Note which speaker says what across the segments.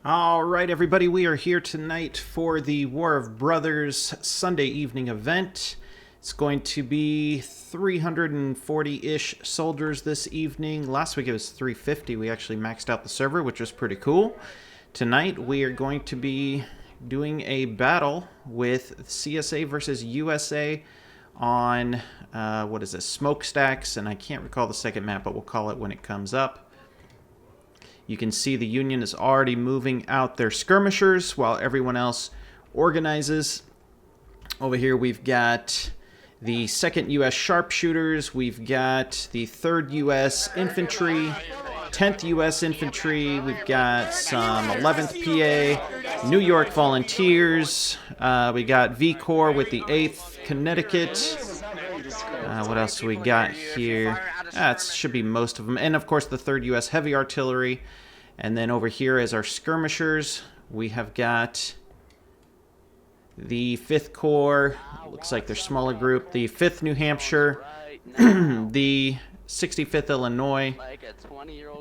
Speaker 1: All right, everybody, we are here tonight for the War of Brothers Sunday evening event. It's going to be 340-ish soldiers this evening. Last week it was 350. We actually maxed out the server, which was pretty cool. Tonight we are going to be doing a battle with CSA versus USA on, what is this, Smokestacks, and I can't recall the second map, but we'll call it when it comes up. You can see the Union is already moving out their skirmishers while everyone else organizes. Over here we've got the 2nd U.S. Sharpshooters, we've got the 3rd U.S. Infantry, 10th U.S. Infantry, we've got some 11th PA, New York Volunteers, we got V Corps with the 8th Connecticut. What else do we got here? That should be most of them. And, of course, the 3rd U.S. Heavy Artillery. And then over here as our skirmishers, we have got the 5th Corps. Looks like they're smaller group. The 5th New Hampshire. The 65th Illinois.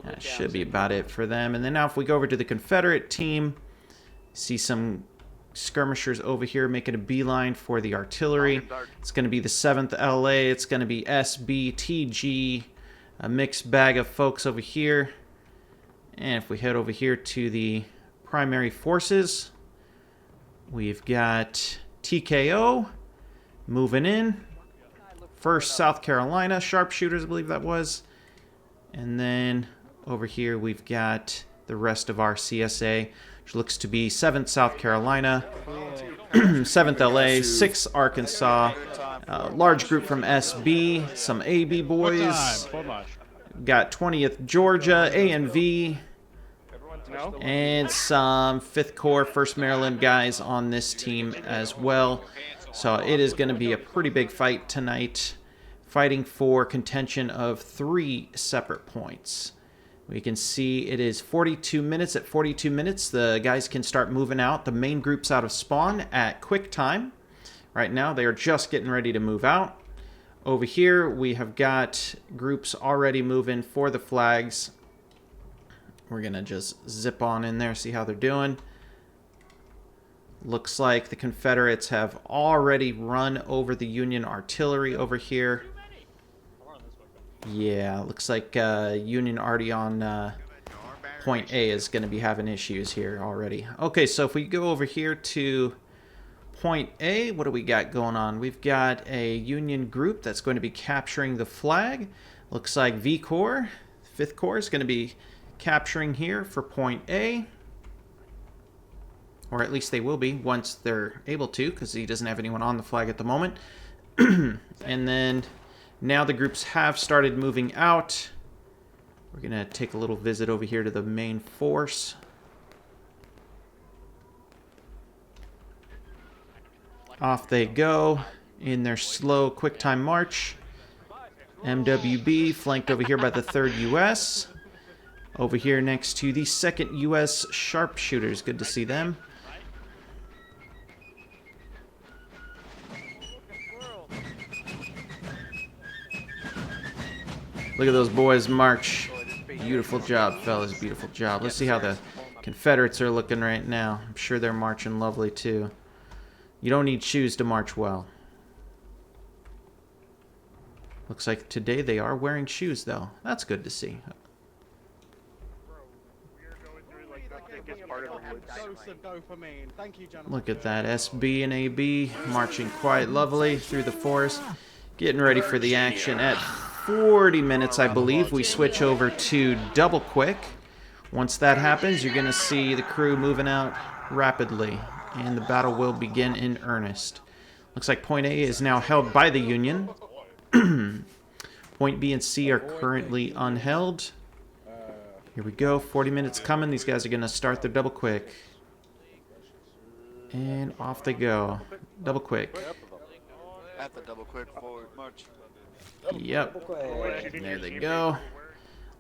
Speaker 1: That should be about it for them. And then now if we go over to the Confederate team, see some skirmishers over here making a beeline for the artillery. It's going to be the 7th LA. It's going to be SB, TG, a mixed bag of folks over here. And if we head over here to the primary forces, we've got TKO moving in. 1st South Carolina Sharpshooters, I believe that was. And then over here we've got the rest of our CSA, which looks to be 7th South Carolina, 7th LA, 6th Arkansas, large group from SB, some AB boys, got 20th Georgia, A&V, and some 5th Corps, 1st Maryland guys on this team as well. So it is going to be a pretty big fight tonight, fighting for contention of 3 separate points. We can see it is 42 minutes. At 42 minutes, the guys can start moving out. The main group's out of spawn at quick time. Right now, they are just getting ready to move out. Over here, we have got groups already moving for the flags. We're going to just zip on in there, see how they're doing. Looks like the Confederates have already run over the Union artillery over here. Yeah, looks like Union already on point A is going to be having issues here already. Okay, so if we go over here to point A, what do we got going on? We've got a Union group that's going to be capturing the flag. Looks like V Corps, 5th Corps, is going to be capturing here for point A. Or at least they will be once they're able to, because he doesn't have anyone on the flag at the moment. And then now the groups have started moving out. We're going to take a little visit over here to the main force. Off they go in their slow quick time march. MWB flanked over here by the 3rd U.S. Over here next to the 2nd U.S. Sharpshooters. Good to see them. Look at those boys march. Beautiful job, fellas. Beautiful job. Let's see how the Confederates are looking right now. I'm sure they're marching lovely, too. You don't need shoes to march well. Looks like today they are wearing shoes, though. That's good to see. Look at that. SB and AB marching quite lovely through the forest. Getting ready for the action at 40 minutes, I believe. We switch over to double quick. Once that happens, you're going to see the crew moving out rapidly, and the battle will begin in earnest. Looks like point A is now held by the Union. Point B and C are currently unheld. Here we go. 40 minutes coming. These guys are going to start their double quick. And off they go. Double quick.
Speaker 2: At the double quick forward march.
Speaker 1: Yep. There they go.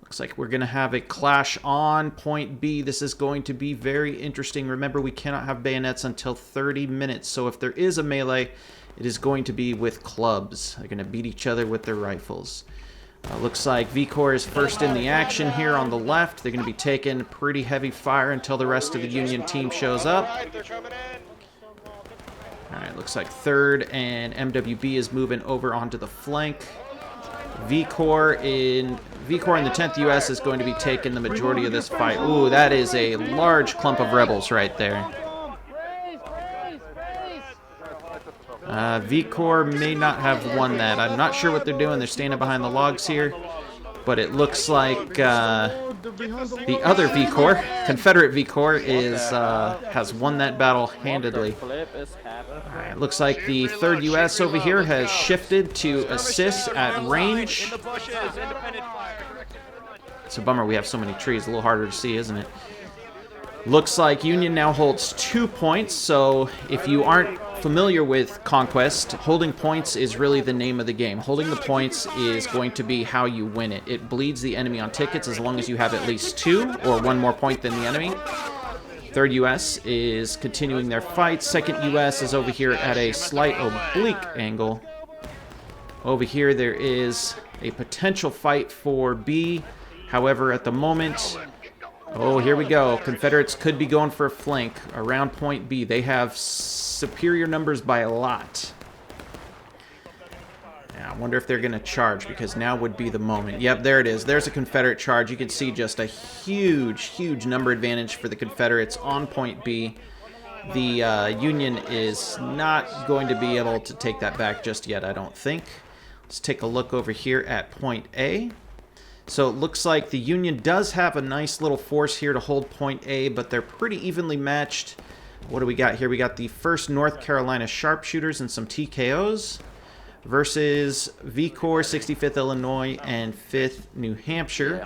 Speaker 1: Looks like we're going to have a clash on point B. This is going to be very interesting. Remember, we cannot have bayonets until 30 minutes. So if there is a melee, it is going to be with clubs. They're going to beat each other with their rifles. Looks like V Corps is first in the action here on the left. They're going to be taking pretty heavy fire until the rest of the Union team shows up. Alright, looks like 3rd and MWB is moving over onto the flank. V Corps in the 10th US is going to be taking the majority of this fight. Ooh, that is a large clump of rebels right there. V Corps may not have won that. I'm not sure what they're doing. They're standing behind the logs here. But it looks like the other V Corps, Confederate V Corps, has won that battle handedly. Alright, looks like the 3rd US over here has shifted to assist at range. It's a bummer we have so many trees. A little harder to see, isn't it? Looks like Union now holds 2 points, so if you aren't familiar with Conquest, holding points is really the name of the game. Holding the points is going to be how you win it. It bleeds the enemy on tickets as long as you have at least 2 or 1 more point than the enemy. 3rd US is continuing their fight. 2nd US is over here at a slight oblique angle. Over here there is a potential fight for B. However, at the moment... Oh, here we go. Confederates could be going for a flank around point B. They have superior numbers by a lot. Yeah, I wonder if they're going to charge, because now would be the moment. Yep, there it is. There's a Confederate charge. You can see just a huge, huge number advantage for the Confederates on point B. The Union is not going to be able to take that back just yet, I don't think. Let's take a look over here at point A. So it looks like the Union does have a nice little force here to hold point A, but they're pretty evenly matched. What do we got here? We got the 1st North Carolina Sharpshooters and some TKOs versus V Corps, 65th Illinois, and 5th New Hampshire.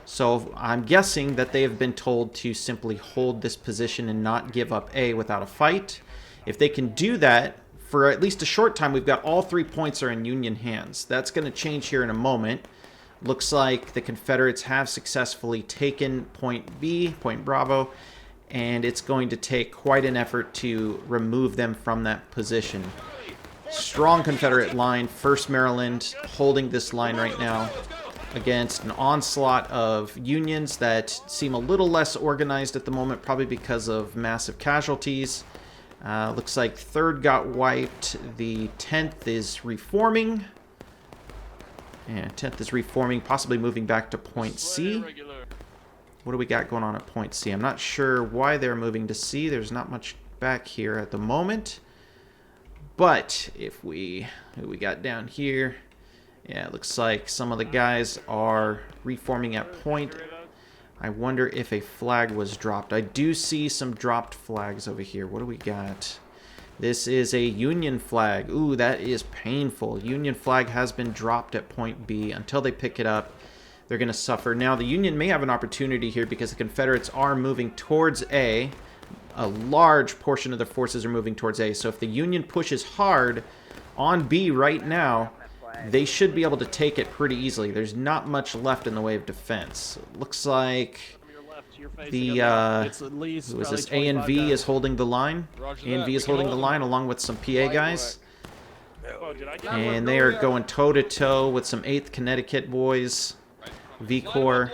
Speaker 1: So I'm guessing that they have been told to simply hold this position and not give up A without a fight. If they can do that, for at least a short time, we've got all 3 points are in Union hands. That's going to change here in a moment. Looks like the Confederates have successfully taken point B, point Bravo, and it's going to take quite an effort to remove them from that position. Strong Confederate line, 1st Maryland holding this line right now against an onslaught of Unions that seem a little less organized at the moment, probably because of massive casualties. Looks like 3rd got wiped, the 10th is reforming. Yeah, 10th is reforming, possibly moving back to point C. What do we got going on at point C? I'm not sure why they're moving to C. There's not much back here at the moment. But if who we got down here? Yeah, it looks like some of the guys are reforming at point. I wonder if a flag was dropped. I do see some dropped flags over here. What do we got? This is a Union flag. Ooh, that is painful. Union flag has been dropped at point B. Until they pick it up, they're going to suffer. Now, the Union may have an opportunity here because the Confederates are moving towards A. A large portion of their forces are moving towards A. So if the Union pushes hard on B right now, they should be able to take it pretty easily. There's not much left in the way of defense. It looks like... the who is this? A and V is holding the line. A and V is holding the line along with some PA guys, and they are going toe to toe with some 8th Connecticut boys. V Corps.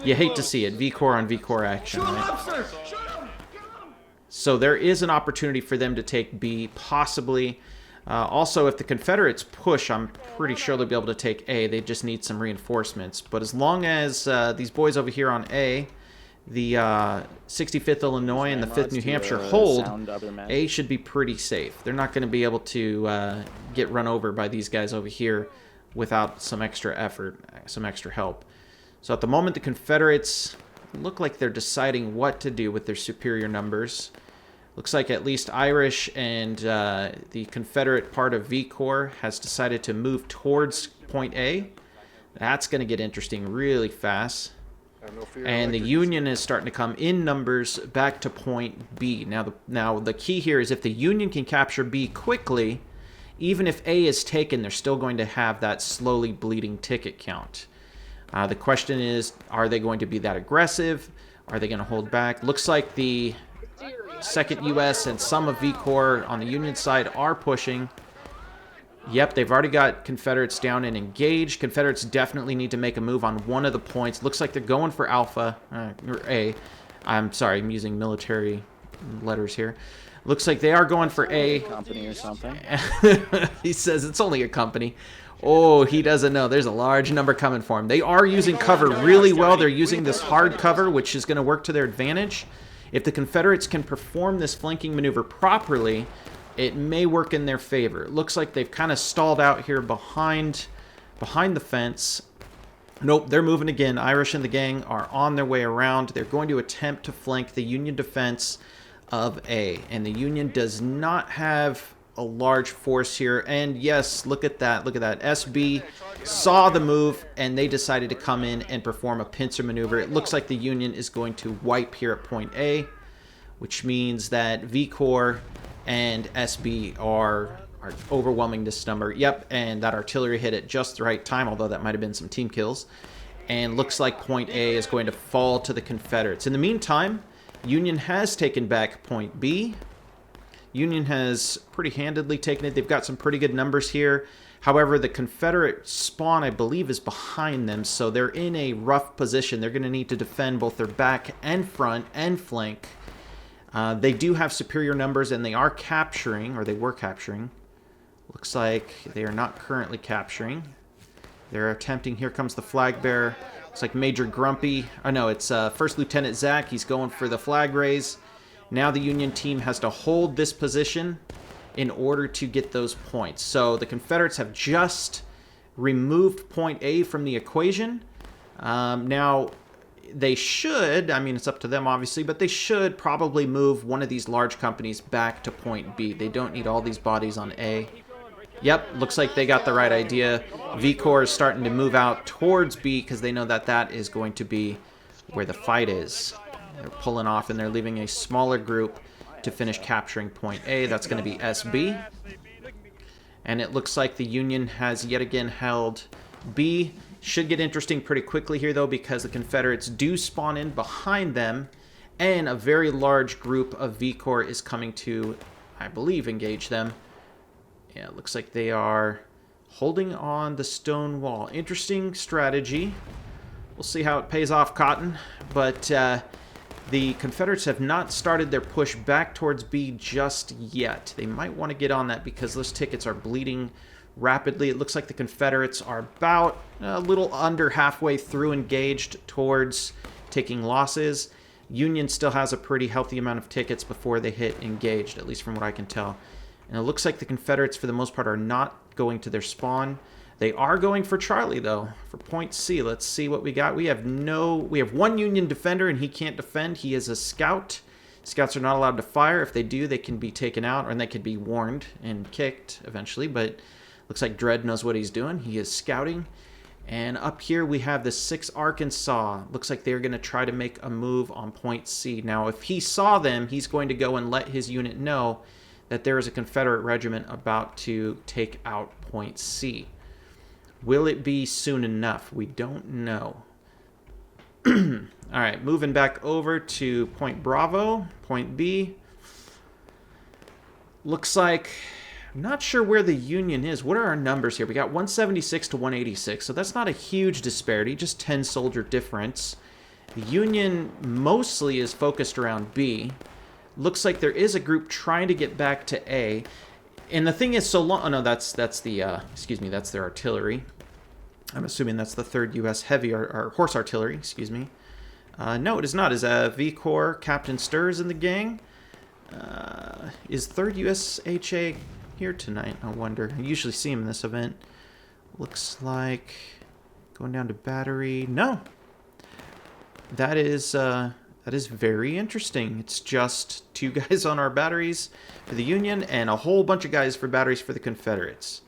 Speaker 1: You hate to see it. V Corps on V Corps action. Right? So there is an opportunity for them to take B, possibly. Also, if the Confederates push, I'm pretty sure they'll be able to take A. They just need some reinforcements. But as long as these boys over here on A, the 65th Illinois and the 5th New Hampshire hold, A should be pretty safe. They're not going to be able to get run over by these guys over here without some extra effort, some extra help. So at the moment, the Confederates look like they're deciding what to do with their superior numbers. Looks like at least Irish and the Confederate part of V Corps has decided to move towards point A. That's going to get interesting really fast. And the Union is starting to come in numbers back to point B. Now the key here is if the Union can capture B quickly, even if A is taken, they're still going to have that slowly bleeding ticket count. The question is, are they going to be that aggressive? Are they going to hold back? Looks like the 2nd US and some of V Corps on the Union side are pushing. Yep, they've already got Confederates down and engaged. Confederates definitely need to make a move on one of the points. Looks like they're going for Alpha, or A. I'm sorry, I'm using military letters here. Looks like they are going for A.
Speaker 2: Company or something.
Speaker 1: He says it's only a company. Oh, he doesn't know. There's a large number coming for him. They are using cover really well. They're using this hard cover, which is going to work to their advantage. If the Confederates can perform this flanking maneuver properly, it may work in their favor. It looks like they've kind of stalled out here behind the fence. Nope, they're moving again. Irish and the gang are on their way around. They're going to attempt to flank the Union defense of A. And the Union does not have a large force here. And yes, look at that. Look at that. SB saw the move, and they decided to come in and perform a pincer maneuver. It looks like the Union is going to wipe here at point A, which means that V Corps and SB are overwhelming this number. Yep, and that artillery hit at just the right time, although that might have been some team kills. And looks like point A is going to fall to the Confederates. In the meantime, Union has taken back point B. Union has pretty handedly taken it. They've got some pretty good numbers here. However, the Confederate spawn, I believe, is behind them, so they're in a rough position. They're going to need to defend both their back and front and flank. They do have superior numbers, and they are capturing, or they were capturing. Looks like they are not currently capturing. They're attempting. Here comes the flag bearer. Looks like Major Grumpy. Oh, no, it's First Lieutenant Zach. He's going for the flag raise. Now the Union team has to hold this position in order to get those points. So the Confederates have just removed point A from the equation. Now, they should, I mean, it's up to them, obviously, but they should probably move one of these large companies back to point B. They don't need all these bodies on A. Yep, looks like they got the right idea. V Corps is starting to move out towards B because they know that that is going to be where the fight is. They're pulling off, and they're leaving a smaller group to finish capturing point A. That's going to be SB. And it looks like the Union has yet again held B. Should get interesting pretty quickly here, though, because the Confederates do spawn in behind them, and a very large group of V Corps is coming to, I believe, engage them. Yeah, it looks like they are holding on the stone wall. Interesting strategy. We'll see how it pays off, Cotton. But the Confederates have not started their push back towards B just yet. They might want to get on that because those tickets are bleeding rapidly. It looks like the Confederates are about a little under halfway through engaged towards taking losses. Union still has a pretty healthy amount of tickets before they hit engaged, at least from what I can tell. And it looks like the Confederates, for the most part, are not going to their spawn. They are going for Charlie, though, for point C. Let's see what we got. We have one Union defender, and he can't defend. He is a scout. Scouts are not allowed to fire. If they do, they can be taken out, and they could be warned and kicked eventually. But looks like Dredd knows what he's doing. He is scouting. And up here we have the 6 Arkansas. Looks like they're going to try to make a move on point C. Now, if he saw them, he's going to go and let his unit know that there is a Confederate regiment about to take out point C. Will it be soon enough? We don't know. All right, moving back over to point Bravo, point B. Looks like, I'm not sure where the Union is. What are our numbers here? We got 176 to 186, so that's not a huge disparity, just 10 soldier difference. The Union mostly is focused around B. Looks like there is a group trying to get back to A. And the thing is, so long... Oh, no, that's excuse me, that's their artillery. I'm assuming that's the 3rd U.S. Heavy, or Horse Artillery, excuse me. No, it is not. Is V Corps Captain Sturz in the gang? Is 3rd U.S. HA here tonight? I wonder. I usually see him in this event. Looks like going down to battery. No. That is very interesting. It's just 2 guys on our batteries for the Union and a whole bunch of guys for batteries for the Confederates.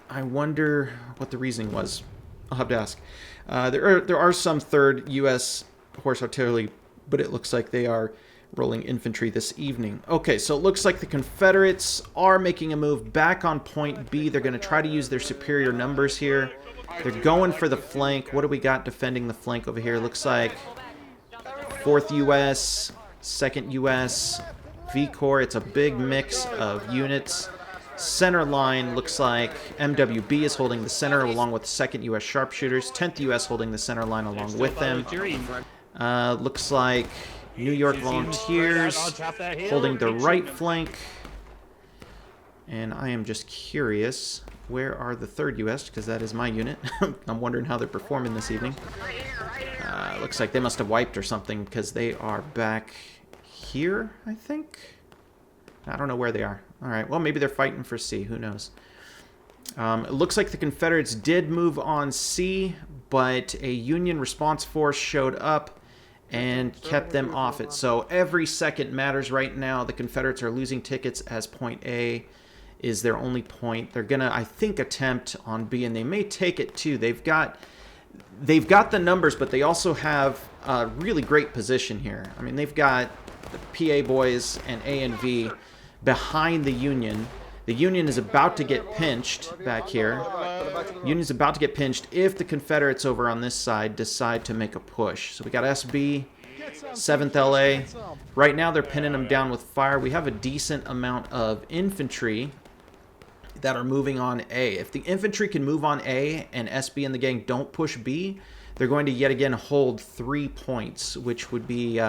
Speaker 1: I wonder what the reasoning was. I'll have to ask. There are some 3rd U.S. Horse Artillery, but it looks like they are rolling infantry this evening. Okay, so it looks like the Confederates are making a move back on point B. They're going to try to use their superior numbers here. They're going for the flank. What do we got defending the flank over here? Looks like 4th U.S., 2nd U.S., V Corps. It's a big mix of units. Center line looks like MWB is holding the center along with 2nd U.S. Sharpshooters. 10th U.S. holding the center line along with them. Looks like New York Volunteers holding the right flank. And I am just curious, where are the 3rd U.S.? Because that is my unit. I'm wondering how they're performing this evening. Looks like they must have wiped or something because they are back here, I think. I don't know where they are. All right, well, maybe they're fighting for C. Who knows? It looks like the Confederates did move on C, but a Union response force showed up and kept them off it. So every second matters right now. The Confederates are losing tickets as point A is their only point. They're going to, I think, attempt on B, and they may take it too. They've got the numbers, but they also have a really great position here. I mean, they've got the PA boys and A and V behind the Union. The Union is about to get pinched back here. Union's about to get pinched if the Confederates over on this side decide to make a push. So we got SB, 7th LA. Right now they're pinning them down with fire. We have a decent amount of infantry that are moving on A. If the infantry can move on A and SB and the gang don't push B, they're going to yet again hold 3 points, which would be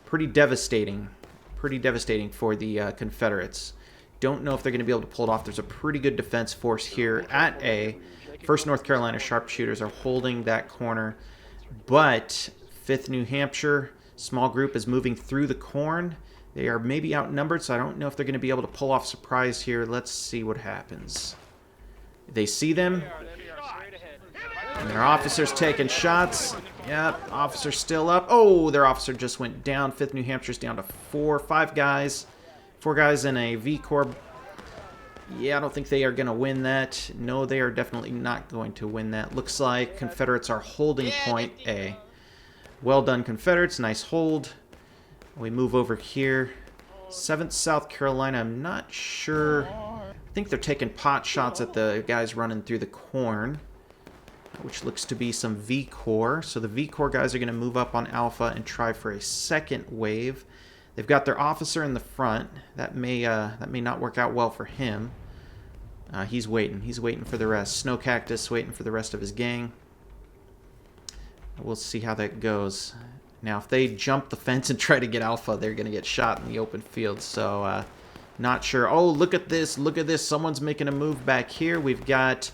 Speaker 1: pretty devastating. Pretty devastating for the Confederates. Don't know if they're going to be able to pull it off. There's a pretty good defense force here at A. 1st North Carolina Sharpshooters are holding that corner, but 5th New Hampshire small group is moving through the corn. They are maybe outnumbered, so I don't know if they're going to be able to pull off surprise here. Let's see what happens. They see them, and their officer's taking shots. Yep, officer's still up. Oh, their officer just went down. 5th New Hampshire's down to 5 guys. 4 guys in a V Corps. Yeah, I don't think they are going to win that. No, they are definitely not going to win that. Looks like Confederates are holding point A. Well done, Confederates. Nice hold. We move over here. 7th South Carolina, I'm not sure. I think they're taking pot shots at the guys running through the corn, which looks to be some V Corps. So the V Corps guys are going to move up on Alpha and try for a 2nd wave. They've got their officer in the front. That may not work out well for him. He's waiting. He's waiting for the rest. Snow Cactus waiting for the rest of his gang. We'll see how that goes. Now, if they jump the fence and try to get Alpha, they're going to get shot in the open field. So, not sure. Oh, look at this. Look at this. Someone's making a move back here. We've got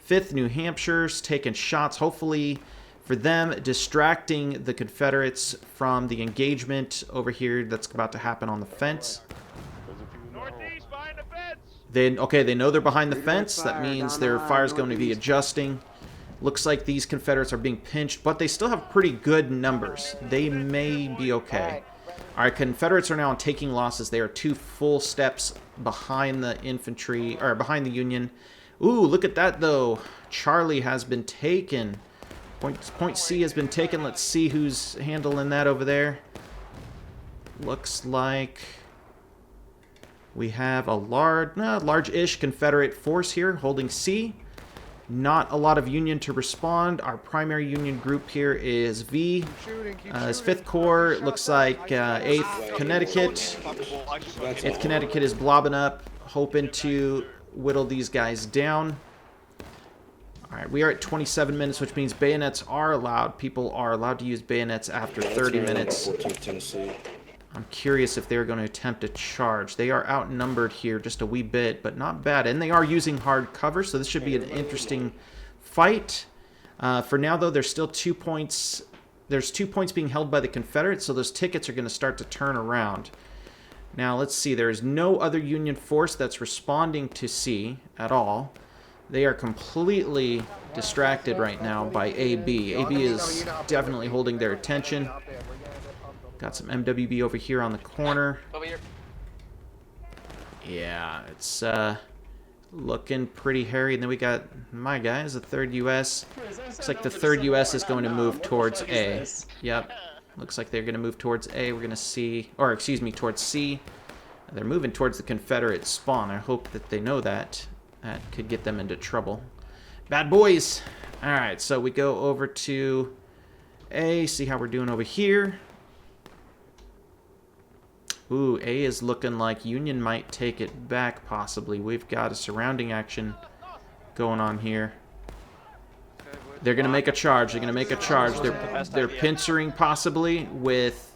Speaker 1: 5th New Hampshire's taking shots. Hopefully, for them, distracting the Confederates from the engagement over here that's about to happen on the fence.
Speaker 3: Northeast behind the fence.
Speaker 1: They know they're behind the fence. That means their fire is going to be adjusting. Looks like these Confederates are being pinched, but they still have pretty good numbers. They may be okay. All right, Confederates are now taking losses. They are 2 full steps behind the infantry, or behind the Union. Ooh, look at that, though. Charlie has been taken. Point C has been taken. Let's see who's handling that over there. Looks like we have a large-ish Confederate force here holding C. Not a lot of Union to respond. Our primary Union group here is V. Is 5th Corps. It looks like 8th Connecticut. 8th Connecticut is blobbing up, hoping to whittle these guys down. All right, we are at 27 minutes, which means bayonets are allowed. People are allowed to use bayonets after 30 minutes. I'm curious if they're going to attempt a charge. They are outnumbered here just a wee bit, but not bad. And they are using hard cover, so this should be an interesting fight. For now, though, there's still 2 points. There's 2 points being held by the Confederates, so those tickets are going to start to turn around. Now, let's see. There is no other Union force that's responding to C at all. They are completely distracted right now by AB. AB is definitely holding their attention. Got some MWB over here on the corner. Yeah, it's looking pretty hairy. And then we got my guys, the 3rd U.S. Looks like the 3rd U.S. is going to move towards A. Yep. Looks like they're going to move towards A. We're going to see, or excuse me, towards C. They're moving towards the Confederate spawn. I hope that they know that. That could get them into trouble. Bad boys. All right, so we go over to A, see how we're doing over here. Ooh, A is looking like Union might take it back, possibly. We've got a surrounding action going on here. They're going to make a charge. They're going to make a charge. They're pincering possibly with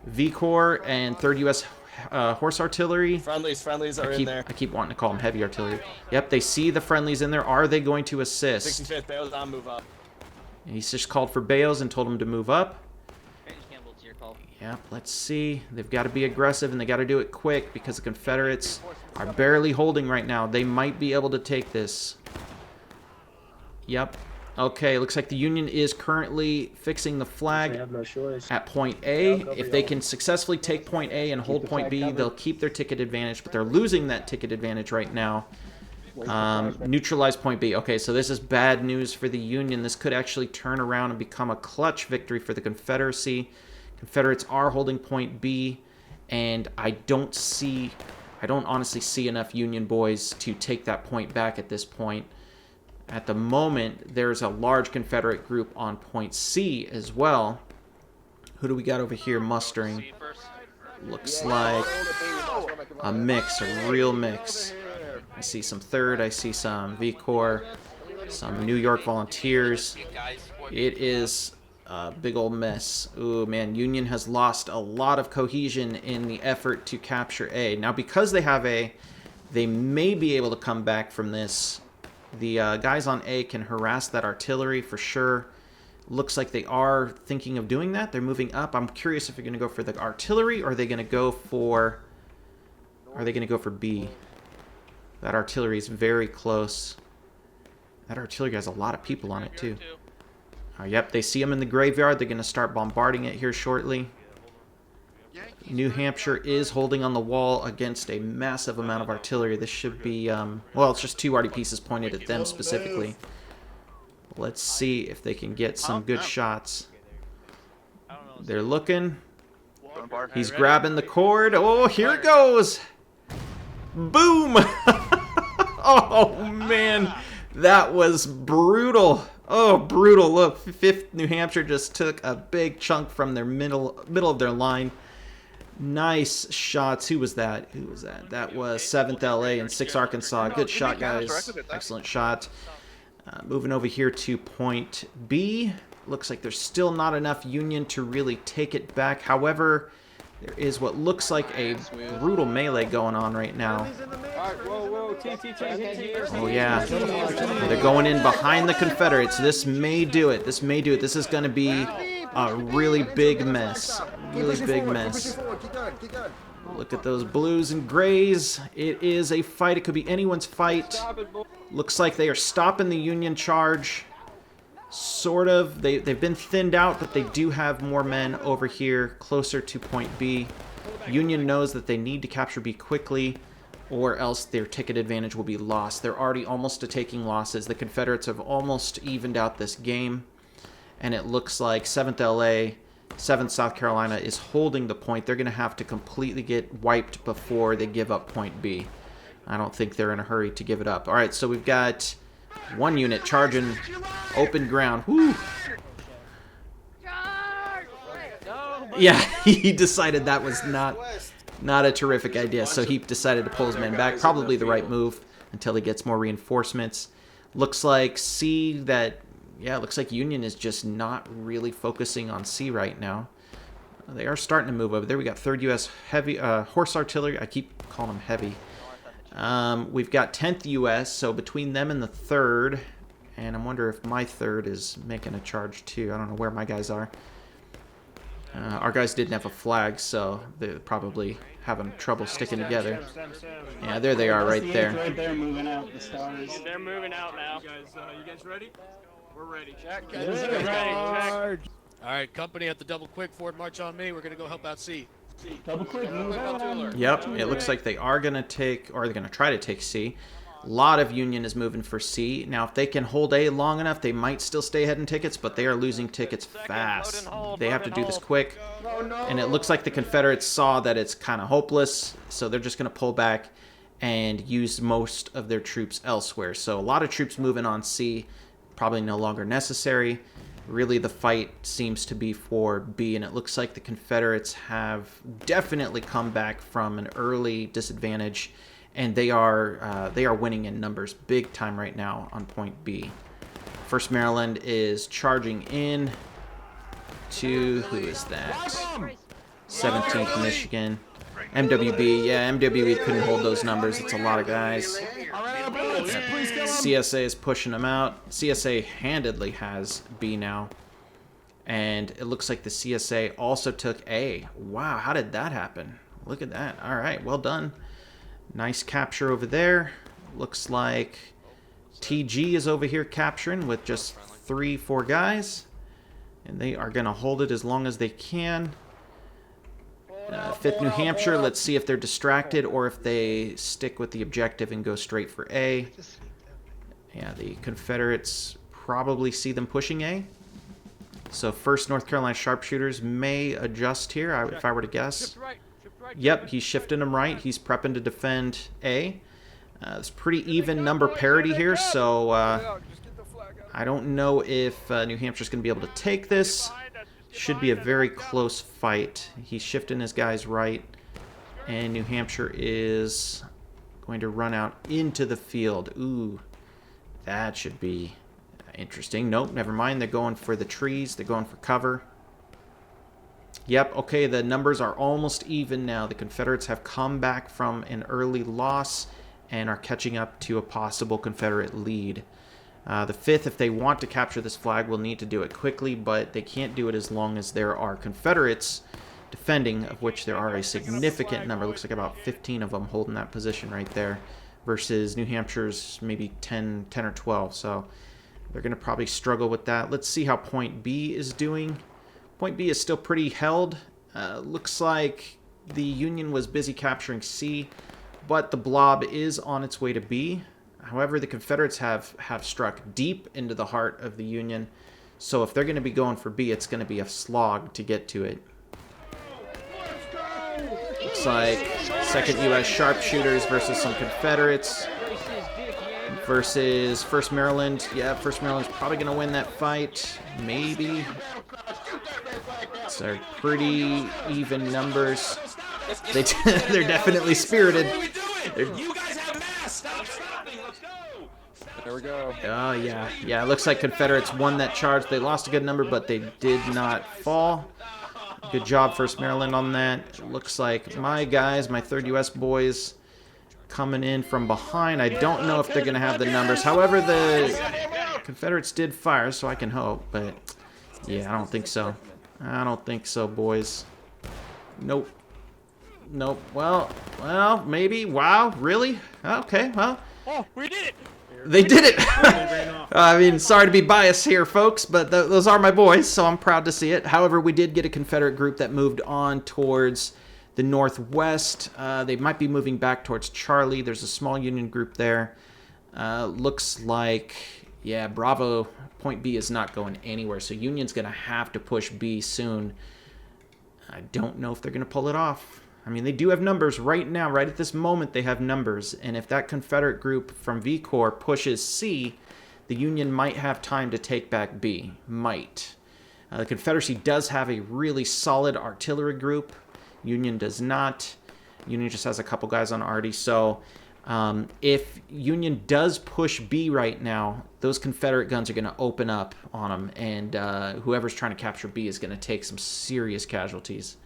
Speaker 1: V Corps and 3rd U.S. Horse Artillery.
Speaker 4: Friendlies are in there.
Speaker 1: I keep wanting to call them heavy artillery. Yep, they see the friendlies in there. Are they going to assist?
Speaker 4: 65th, Bales on, move up.
Speaker 1: He's just called for Bales and told him to move up.
Speaker 5: Campbell, it's your call.
Speaker 1: Yep, let's see. They've got to be aggressive, and they got to do it quick because the Confederates are barely holding right now. They might be able to take this. Yep. Okay, looks like the Union is currently fixing the flag at point A. If they can successfully take point A and hold point B, they'll keep their ticket advantage, but they're losing that ticket advantage right now. Neutralize point B. Okay, so this is bad news for the Union. This could actually turn around and become a clutch victory for the Confederacy. Confederates are holding point B, and I don't honestly see enough Union boys to take that point back at this point. At the moment, there's a large Confederate group on point C as well. Who do we got over here mustering? Looks like a mix, a real mix. I see some 3rd, I see some V Corps, some New York Volunteers. It is a big old mess. Ooh, man, Union has lost a lot of cohesion in the effort to capture A. Now, because they have A, they may be able to come back from this. The guys on A can harass that artillery for sure. Looks like they are thinking of doing that. They're moving up. I'm curious if they're going to go for the artillery or are they going to go for... Are they going to go for B? That artillery is very close. That artillery has a lot of people on it too. Yep, they see them in the graveyard. They're going to start bombarding it here shortly. New Hampshire is holding on the wall against a massive amount of artillery. This should be, well, it's just 2 arty pieces pointed at them specifically. Let's see if they can get some good shots. They're looking. He's grabbing the cord. Oh, here it goes. Boom. Oh, man. That was brutal. Oh, brutal. Look, 5th New Hampshire just took a big chunk from their middle of their line. Nice shots. Who was that? Who was that? That was 7th LA and 6th Arkansas. Good shot, guys. Excellent shot. Moving over here to point B. Looks like there's still not enough Union to really take it back. However, there is what looks like a brutal melee going on right now. Oh, yeah. They're going in behind the Confederates. This may do it. This may do it. This is going to be a really big mess. Really big mess. Look at those blues and grays. It is a fight. It could be anyone's fight. Looks like they are stopping the Union charge. Sort of. They've been thinned out, but they do have more men over here closer to point B. Union knows that they need to capture B quickly, or else their ticket advantage will be lost. They're already almost to taking losses. The Confederates have almost evened out this game, and it looks like 7th LA, 7th South Carolina is holding the point. They're going to have to completely get wiped before they give up point B. I don't think they're in a hurry to give it up. All right, so we've got 1 unit charging open ground. Woo! Yeah, he decided that was not a terrific idea, so he decided to pull his men back. Probably the right move until he gets more reinforcements. Looks like looks like Union is just not really focusing on C right now. They are starting to move over there. We got 3rd U.S. heavy horse artillery. I keep calling them heavy. We've got 10th U.S., so between them and the 3rd, and I wonder if my 3rd is making a charge too. I don't know where my guys are. Our guys didn't have a flag, so they're probably having trouble sticking together. Yeah, there they are right there.
Speaker 6: They're moving out, the stars.
Speaker 3: They're moving out now. You guys ready? We're ready. Check.
Speaker 6: Charge.
Speaker 7: All right, company at the double quick forward march on me. We're going to go help out C.
Speaker 6: Double quick, move out.
Speaker 1: Yep, it looks like they are going to take, or they're going to try to take C. A lot of Union is moving for C. Now, if they can hold A long enough, they might still stay ahead in tickets, but they are losing tickets fast. They have to do this quick. And it looks like the Confederates saw that it's kind of hopeless, so they're just going to pull back and use most of their troops elsewhere. So a lot of troops moving on C, probably no longer necessary. Really, the fight seems to be for B, and it looks like the Confederates have definitely come back from an early disadvantage, and they are winning in numbers big time right now on point B. 1st Maryland is charging in to, who is that? 17th Michigan. MWB, yeah, MWB couldn't hold those numbers. It's a lot of guys. CSA is pushing them out. CSA handedly has B now. And it looks like the CSA also took A. Wow, how did that happen? Look at that. All right, well done. Nice capture over there. Looks like TG is over here capturing with just 3-4 guys. And they are going to hold it as long as they can. 5th New Hampshire, let's see if they're distracted or if they stick with the objective and go straight for A. Yeah, the Confederates probably see them pushing A. So 1st North Carolina Sharpshooters may adjust here, if I were to guess. Yep, he's shifting them right. He's prepping to defend A. It's pretty even number parity here, so I don't know if New Hampshire's going to be able to take this. Should be a very close fight. He's shifting his guys right, and New Hampshire is going to run out into the field. Ooh, that should be interesting. Nope, never mind. They're going for the trees. They're going for cover. Yep, okay, the numbers are almost even now. The Confederates have come back from an early loss and are catching up to a possible Confederate lead. The 5th, if they want to capture this flag, will need to do it quickly, but they can't do it as long as there are Confederates defending, of which there are a significant number. Looks like about 15 of them holding that position right there, versus New Hampshire's maybe 10 or 12. So they're going to probably struggle with that. Let's see how Point B is doing. Point B is still pretty held. Looks like the Union was busy capturing C, but the blob is on its way to B. However, the Confederates have struck deep into the heart of the Union, so if they're going to be going for B, it's going to be a slog to get to it. Looks like 2nd U.S. Sharpshooters versus some Confederates versus 1st Maryland. Yeah, 1st Maryland's probably going to win that fight. Maybe. So pretty even numbers. They're definitely spirited.
Speaker 8: You guys have mass. Stop stopping. Let's go.
Speaker 2: There we go.
Speaker 1: Oh, yeah. Yeah, it looks like Confederates won that charge. They lost a good number, but they did not fall. Good job, 1st Maryland, on that. It looks like my guys, my 3rd U.S. boys, coming in from behind. I don't know if they're going to have the numbers. However, the Confederates did fire, so I can hope. But, yeah, I don't think so. I don't think so, boys. Nope. Nope. Well, maybe. Wow, really? Okay, well.
Speaker 7: Oh, we did it!
Speaker 1: They did it! I mean, sorry to be biased here, folks, but those are my boys, so I'm proud to see it. However, we did get a Confederate group that moved on towards the northwest. They might be moving back towards Charlie. There's a small Union group there. Looks like, yeah, Bravo, Point B is not going anywhere, so Union's going to have to push B soon. I don't know if they're going to pull it off. I mean, they do have numbers right now. Right at this moment, they have numbers. And if that Confederate group from V Corps pushes C, the Union might have time to take back B. Might. The Confederacy does have a really solid artillery group. Union does not. Union just has a couple guys on arty. So if Union does push B right now, those Confederate guns are going to open up on them. And whoever's trying to capture B is going to take some serious casualties.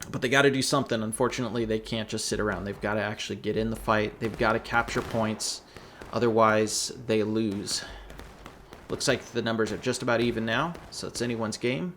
Speaker 1: But they got to do something. Unfortunately, they can't just sit around. They've got to actually get in the fight. They've got to capture points. Otherwise, they lose. Looks like the numbers are just about even now, so it's anyone's game.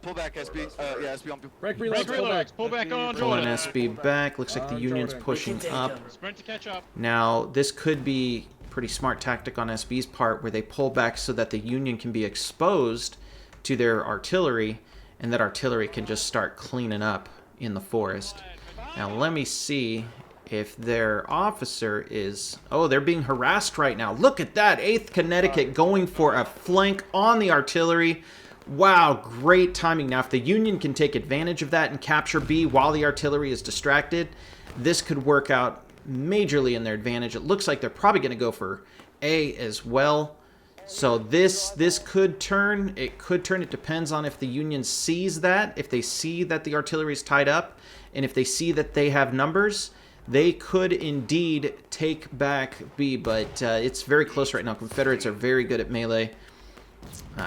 Speaker 2: Pull back, SB. Yeah, SB on.
Speaker 3: Break reloads. Pull back on.
Speaker 1: Pulling SB back. Looks like the Union's pushing up.
Speaker 3: Sprint to catch up.
Speaker 1: Now, this could be pretty smart tactic on SB's part where they pull back so that the Union can be exposed to their artillery and that artillery can just start cleaning up in the forest. Now let me see if their officer is... Oh, they're being harassed right now. Look at that. 8th Connecticut going for a flank on the artillery. Wow, great timing. Now if the Union can take advantage of that and capture B while the artillery is distracted, this could work out majorly in their advantage. It looks like they're probably going to go for A as well. So this could turn. It could turn. It depends on if the Union sees that. If they see that the artillery is tied up, and if they see that they have numbers, they could indeed take back B. But it's very close right now. Confederates are very good at melee.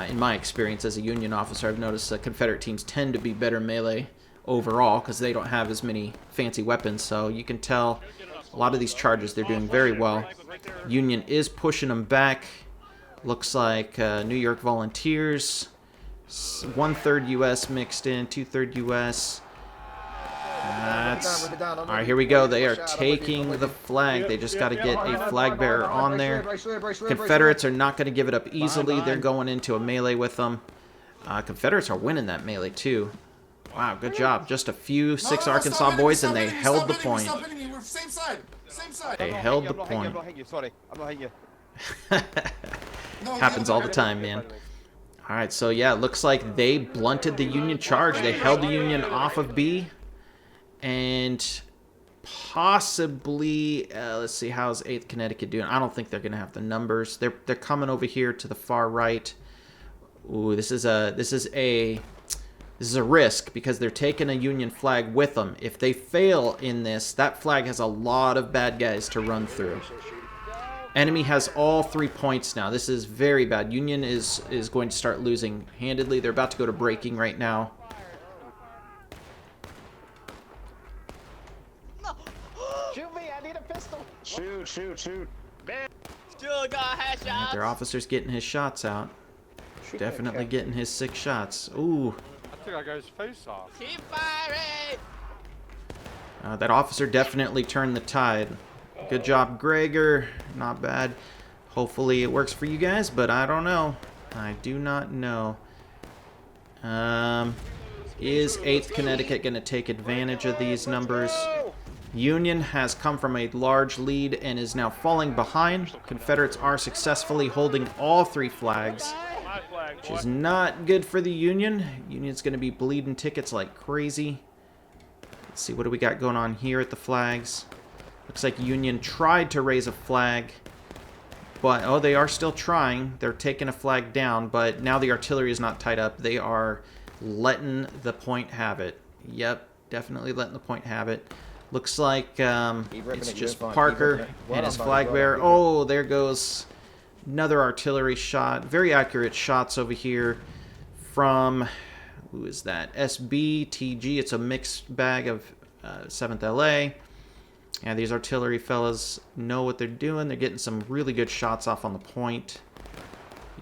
Speaker 1: In my experience as a Union officer, I've noticed that Confederate teams tend to be better melee overall because they don't have as many fancy weapons. So you can tell a lot of these charges, they're doing very well. Union is pushing them back. Looks like New York Volunteers, 1/3 U.S. mixed in, 2/3 U.S. All right, here we go. They are taking the flag. They just got to get a flag bearer on there. Confederates are not going to give it up easily. They're going into a melee with them. Confederates are winning that melee too. Wow, good job. Just a few 6 Arkansas boys, and they held the point.
Speaker 8: Same side. Same side.
Speaker 1: They held the point.
Speaker 2: I'm not hitting you. Sorry. I'm not hitting you.
Speaker 1: Happens all the time, man. All right, so yeah, it looks like they blunted the Union charge. They held the Union off of B. And possibly, let's see, how's 8th Connecticut doing? I don't think they're going to have the numbers. They're coming over here to the far right. Ooh, this is a risk because they're taking a Union flag with them. If they fail in this, that flag has a lot of bad guys to run through. Enemy has all 3 points now. This is very bad. Union is going to start losing handedly. They're about to go to breaking right now.
Speaker 4: Shoot me, I need a pistol. Shoot.
Speaker 5: Still got headshots.
Speaker 1: Their officer's getting his shots out. Definitely getting his 6 shots. Ooh.
Speaker 2: I think I got his face off.
Speaker 5: Keep firing.
Speaker 1: That officer definitely turned the tide. Good job, Gregor. Not bad. Hopefully it works for you guys, but I don't know. I do not know. Is 8th Connecticut going to take advantage of these numbers? Union has come from a large lead and is now falling behind. Confederates are successfully holding all 3 flags, which is not good for the Union. Union's going to be bleeding tickets like crazy. Let's see, what do we got going on here at the flags? Looks like Union tried to raise a flag, but, oh, they are still trying. They're taking a flag down, but now the artillery is not tied up. They are letting the point have it. Yep, definitely letting the point have it. Looks like it's just Parker and his flag bearer. Oh, there goes another artillery shot. Very accurate shots over here from, who is that? SB, TG. It's a mixed bag of 7th LA. Yeah, these artillery fellas know what they're doing. They're getting some really good shots off on the point.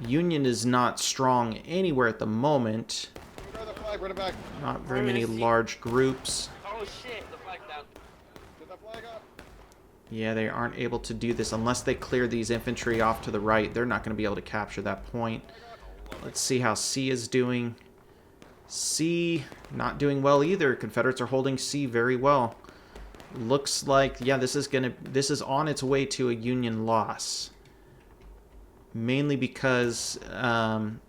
Speaker 1: Union is not strong anywhere at the moment. Not very many large groups.
Speaker 5: Oh shit, the flag down.
Speaker 1: Yeah, they aren't able to do this unless they clear these infantry off to the right. They're not going to be able to capture that point. Let's see how C is doing. C, not doing well either. Confederates are holding C very well. Looks like, yeah, this is on its way to a Union loss. Mainly because I'm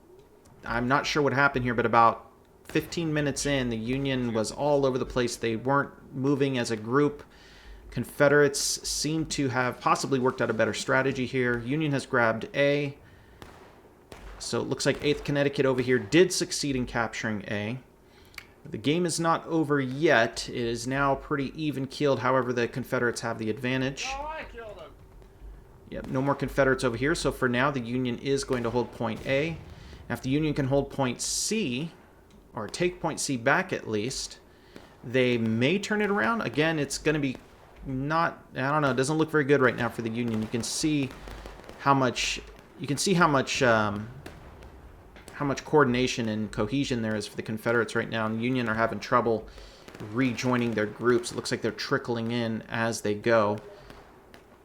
Speaker 1: not sure what happened here, but about 15 minutes in, the Union was all over the place. They weren't moving as a group. Confederates seem to have possibly worked out a better strategy here. Union has grabbed A. So it looks like 8th Connecticut over here did succeed in capturing A. The game is not over yet. It is now pretty even-keeled. However, the Confederates have the advantage. Yep, no more Confederates over here. So for now, the Union is going to hold point A. Now, if the Union can hold point C, or take point C back at least, they may turn it around. Again, it's going to be not, I don't know, it doesn't look very good right now for the Union. You can see how much coordination and cohesion there is for the Confederates right now, and the Union are having trouble rejoining their groups. It looks like they're trickling in as they go.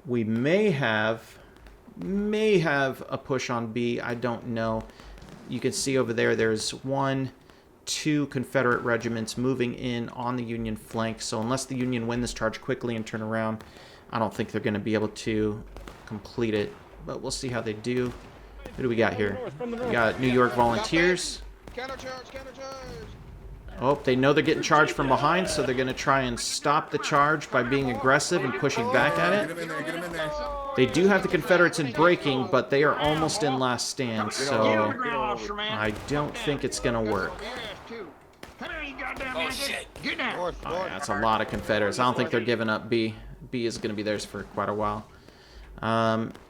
Speaker 1: We may have a push on B. I don't know. You can see over there, there's 1, 2 Confederate regiments moving in on the Union flank. So unless the Union win this charge quickly and turn around, I don't think they're going to be able to complete it. But we'll see how they do. Who do we got here? We got New York Volunteers. Oh, they know they're getting charged from behind, so they're going to try and stop the charge by being aggressive and pushing back at it.
Speaker 9: Get him in there, get him in there.
Speaker 1: They do have the Confederates in breaking, but they are almost in last stand, so I don't think it's going to work.
Speaker 8: Oh shit.
Speaker 1: Oh, yeah, that's a lot of Confederates. I don't think they're giving up B. B is going to be theirs for quite a while.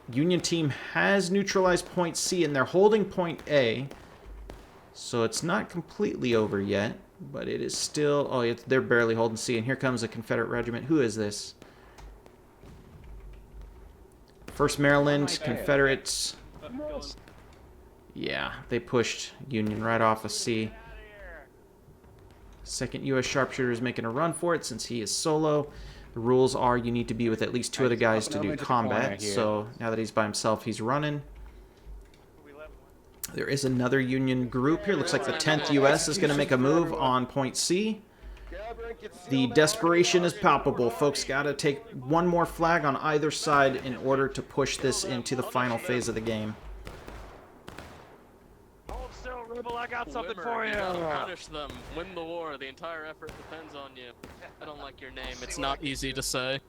Speaker 1: Union team has neutralized point C, and they're holding point A. So it's not completely over yet, but it is still... Oh, they're barely holding C, and here comes a Confederate regiment. Who is this? 1st Maryland, Confederates. Yeah, they pushed Union right off of C. 2nd U.S. Sharpshooter is making a run for it since he is solo. The rules are you need to be with at least 2 other guys to do combat. So now that he's by himself, he's running. There is another Union group here. Looks like the 10th U.S. is going to make a move on point C. The desperation is palpable. Folks got to take one more flag on either side in order to push this into the final phase of the game.
Speaker 3: Hold still, Rebel. I got something for you.
Speaker 5: Punish them. Win the war. The entire effort depends on you. I don't like your name. It's not easy to say.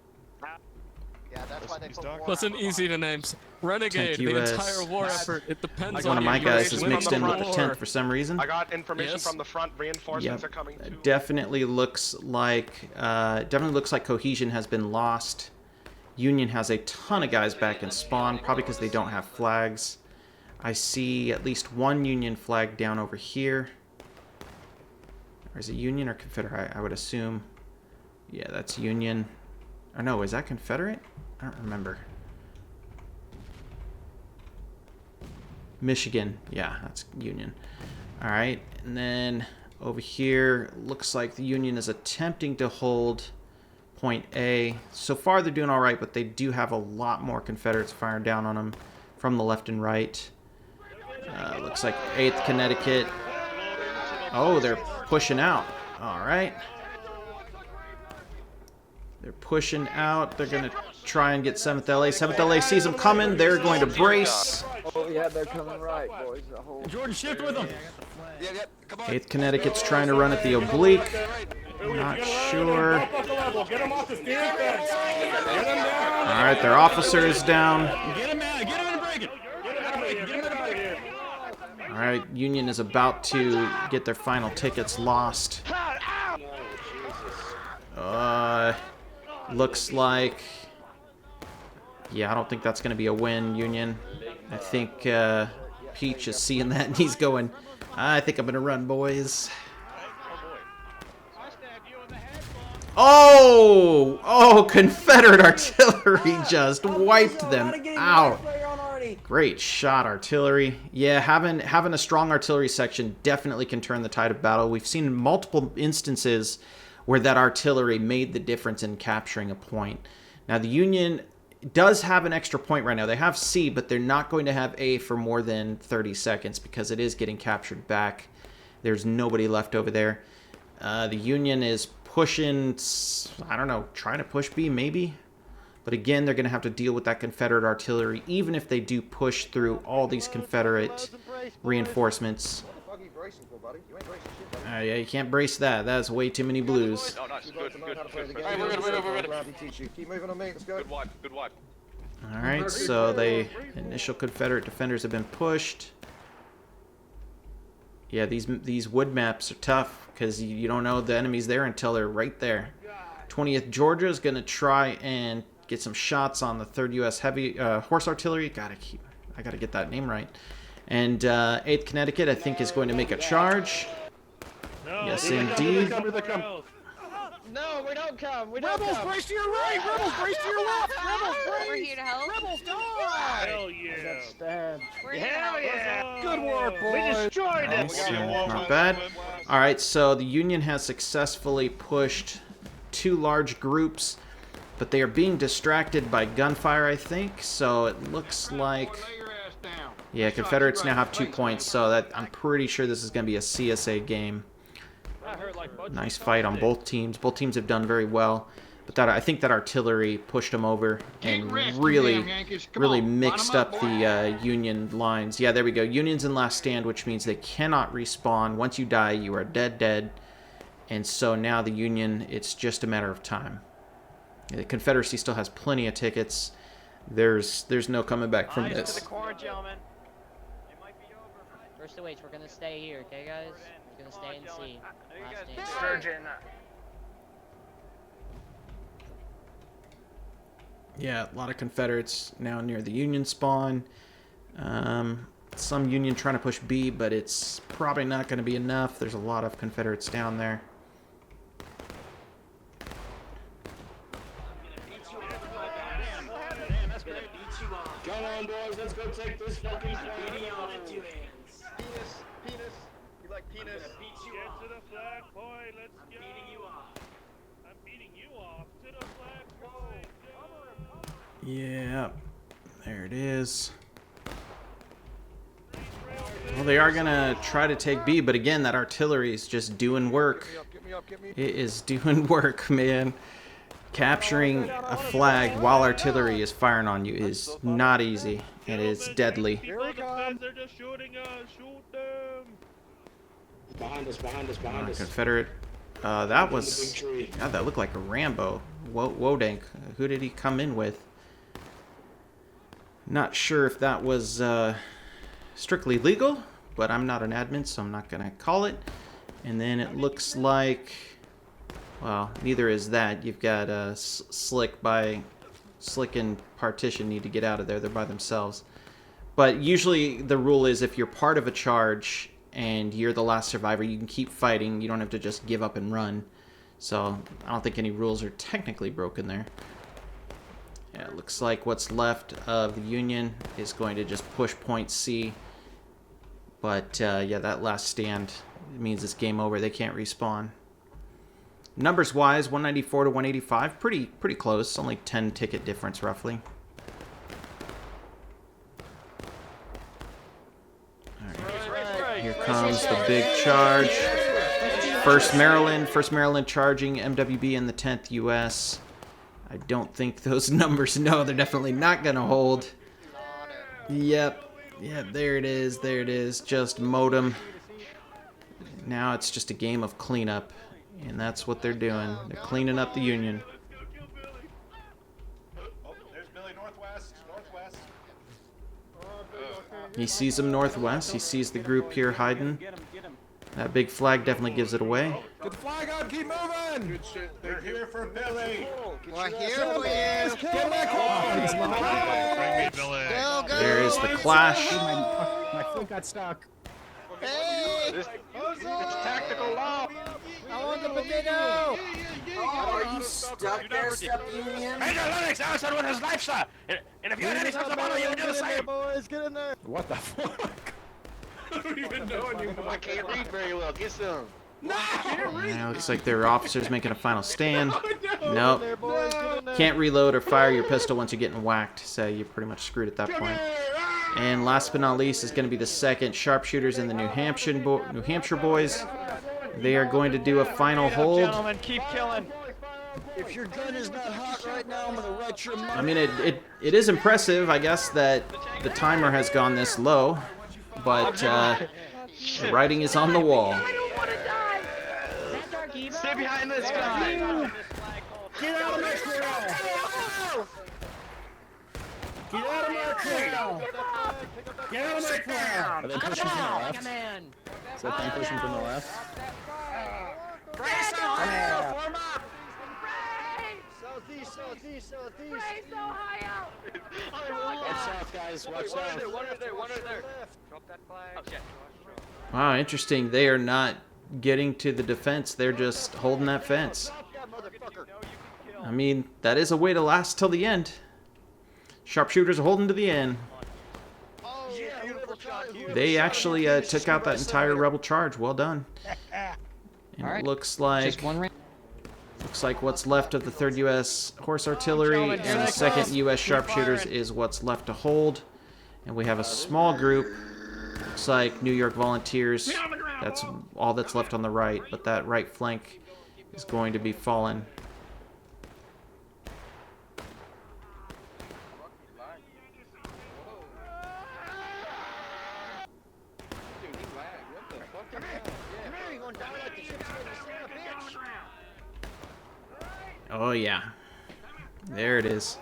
Speaker 4: Yeah, that's why they put war
Speaker 5: Listen,
Speaker 4: on
Speaker 5: easy to name. Renegade.
Speaker 1: Tank
Speaker 5: The
Speaker 1: US.
Speaker 5: entire war effort. It depends on
Speaker 1: One of my
Speaker 5: you.
Speaker 1: guys
Speaker 5: You
Speaker 1: is
Speaker 5: win
Speaker 1: mixed
Speaker 5: the
Speaker 1: in with the
Speaker 5: war.
Speaker 1: 10th for some reason.
Speaker 2: I got information
Speaker 5: Yes.
Speaker 2: from the front. Reinforcements
Speaker 1: Yep.
Speaker 2: are coming too.
Speaker 1: Definitely looks like cohesion has been lost. Union has a ton of guys back in spawn, probably because they don't have flags. I see at least one Union flag down over here. Or is it Union or Confederate? I would assume. Yeah, that's Union. Or no, is that Confederate? I don't remember. Michigan. Yeah, that's Union. All right, and then over here, looks like the Union is attempting to hold point A. So far, they're doing all right, but they do have a lot more Confederates firing down on them from the left and right. Looks like 8th Connecticut. Oh, they're pushing out. All right. They're pushing out. They're going to try and get 7th LA. 7th LA sees them coming. They're going to brace.
Speaker 10: Oh, yeah, they're coming right, boys. The whole...
Speaker 3: Jordan, shift with them.
Speaker 8: Yeah, yeah. Come on.
Speaker 1: 8th Connecticut's trying to run at the oblique. Not sure.
Speaker 3: Get him off the steering fence. Get him down.
Speaker 1: All right, their officer is down.
Speaker 3: Get him out. Get him in the break it. Get him out of here. Get him out of here.
Speaker 1: All right, Union is about to get their final tickets lost. Looks like... Yeah, I don't think that's going to be a win, Union. I think Peach is seeing that and he's going, I think I'm going to run, boys. Oh! Oh, Confederate artillery just wiped them out. Great shot, artillery. Yeah, having a strong artillery section definitely can turn the tide of battle. We've seen multiple instances where that artillery made the difference in capturing a point. Now, the Union does have an extra point right now. They have C, but they're not going to have A for more than 30 seconds because it is getting captured back. There's nobody left over there. The Union is pushing, I don't know, trying to push B maybe? But again, they're going to have to deal with that Confederate artillery, even if they do push through all these Confederate reinforcements. Yeah, you can't brace that. That's way too many blues.
Speaker 2: No, nice. Good.
Speaker 8: Alright, we're good.
Speaker 4: Keep moving on me. Let's go.
Speaker 2: Good wipe. Good wipe.
Speaker 1: All right, so the initial Confederate defenders have been pushed. Yeah, these wood maps are tough because you don't know the enemy's there until they're right there. 20th Georgia is going to try and get some shots on the 3rd U.S. Heavy Horse Artillery. I gotta get that name right. And 8th Connecticut, I think, is going to make a charge. Yes, indeed.
Speaker 4: No, we don't come. We don't
Speaker 3: Rebels,
Speaker 4: come.
Speaker 3: brace to your right. Rebels, brace to your left. Rebels, brace.
Speaker 11: We're here to help.
Speaker 3: Rebels, die.
Speaker 2: Hell yeah.
Speaker 10: Stab.
Speaker 11: We're here to help.
Speaker 3: Yeah. Good work, boys. We destroyed it.
Speaker 1: Nice, not bad. All right, so the Union has successfully pushed 2 large groups, but they are being distracted by gunfire, I think. So it looks like, yeah, Confederates now have 2 points. So that I'm pretty sure this is going to be a CSA game. Nice fight on both teams. Both teams have done very well, but that I think that artillery pushed them over and really mixed up the Union lines. Yeah, there we go. Union's in last stand, which means they cannot respawn. Once you die, you are dead. And so now the Union, it's just a matter of time. The Confederacy still has plenty of tickets. There's no coming back from this.
Speaker 4: To the corner, gentlemen.
Speaker 9: First away, we're gonna stay here, okay, guys? We're gonna stay and see. Last stand.
Speaker 4: Surgeon.
Speaker 1: Yeah, a lot of Confederates now near the Union spawn. Some Union trying to push B, but it's probably not going to be enough. There's a lot of Confederates down there.
Speaker 8: Come on, boys, let's go take this fucking flag.
Speaker 4: Penis. You like penis?
Speaker 3: Get to the flag, boy. Let's go. Beating you off. I'm beating you off. To the flag, boy.
Speaker 1: Yeah, there it is. Well, they are going to try to take B, but again, that artillery is just doing work. It is doing work, man. Capturing a flag while artillery is firing on you is not easy. It is deadly.
Speaker 3: Here we come. They're just shooting us. Shoot them.
Speaker 8: Behind us.
Speaker 1: Confederate. That was... God, that looked like a Rambo. Wodank. Who did he come in with? Not sure if that was strictly legal, but I'm not an admin, so I'm not going to call it. And then it looks like... Well, neither is that. You've got Slick and Partition need to get out of there. They're by themselves. But usually the rule is if you're part of a charge and you're the last survivor, you can keep fighting. You don't have to just give up and run. So I don't think any rules are technically broken there. Yeah, it looks like what's left of the Union is going to just push point C. But yeah, that last stand means it's game over. They can't respawn. Numbers wise, 194 to 185, pretty close. Only 10 ticket difference roughly. Alright. Here comes the big charge. First Maryland charging MWB in the 10th US. I don't think those numbers, no, they're definitely not gonna hold. Yep, there it is, just modem. Now it's just a game of cleanup. And that's what they're doing. They're cleaning up the Union.
Speaker 2: Oh, there's Billy northwest.
Speaker 1: He sees them northwest. He sees the group here hiding. That big flag definitely gives it away.
Speaker 8: Get the flag up, keep moving! Good shit. They're here for Billy!
Speaker 4: We're here for you.
Speaker 8: Get back on!
Speaker 4: Go, go.
Speaker 1: There is the clash.
Speaker 6: My foot got stuck.
Speaker 4: Hey!
Speaker 2: It's tactical law.
Speaker 4: I want the potato!
Speaker 10: Are you stuck there, Step Union?
Speaker 8: Major Lennox, now someone has life, sir! And if you had any sense of honor, you would do the same!
Speaker 4: Boys, get in there!
Speaker 6: What the fuck?
Speaker 8: I don't even know anymore.
Speaker 2: I can't read very well. Get some.
Speaker 1: Yeah, looks like their officers making a final stand. Nope.
Speaker 4: There, boys, get in there!
Speaker 1: Can't reload or fire your pistol once you're getting whacked, so you're pretty much screwed at that point. And last but not least is going to be the second sharpshooters in the New Hampshire boys. They are going to do a final hold.
Speaker 4: Gentlemen, keep killing. If your gun is not hot right now, I'm gonna wet your mouth.
Speaker 1: I mean, it is impressive, I guess, that the timer has gone this low, but the writing is on the wall.
Speaker 4: Stay behind this guy. Get out of my corral. Get out of my corral. Get out of my corral.
Speaker 6: Are they pushing from the left? Is that thing pushing from the left?
Speaker 4: Southeast.
Speaker 6: Watch out, guys. Watch out.
Speaker 2: One right there. Drop that flag. Oh, shit.
Speaker 1: Wow, interesting. They are not getting to the defense. They're just holding that fence. I mean, that is a way to last till the end. Sharpshooters are holding to the end. They actually took out that entire rebel charge. Well done. And it looks like what's left of the 3rd U.S. Horse Artillery and the 2nd U.S. Sharpshooters is what's left to hold. And we have a small group. Looks like New York Volunteers. That's all that's left on the right, but that right flank is going to be fallen. Oh, yeah. There it is.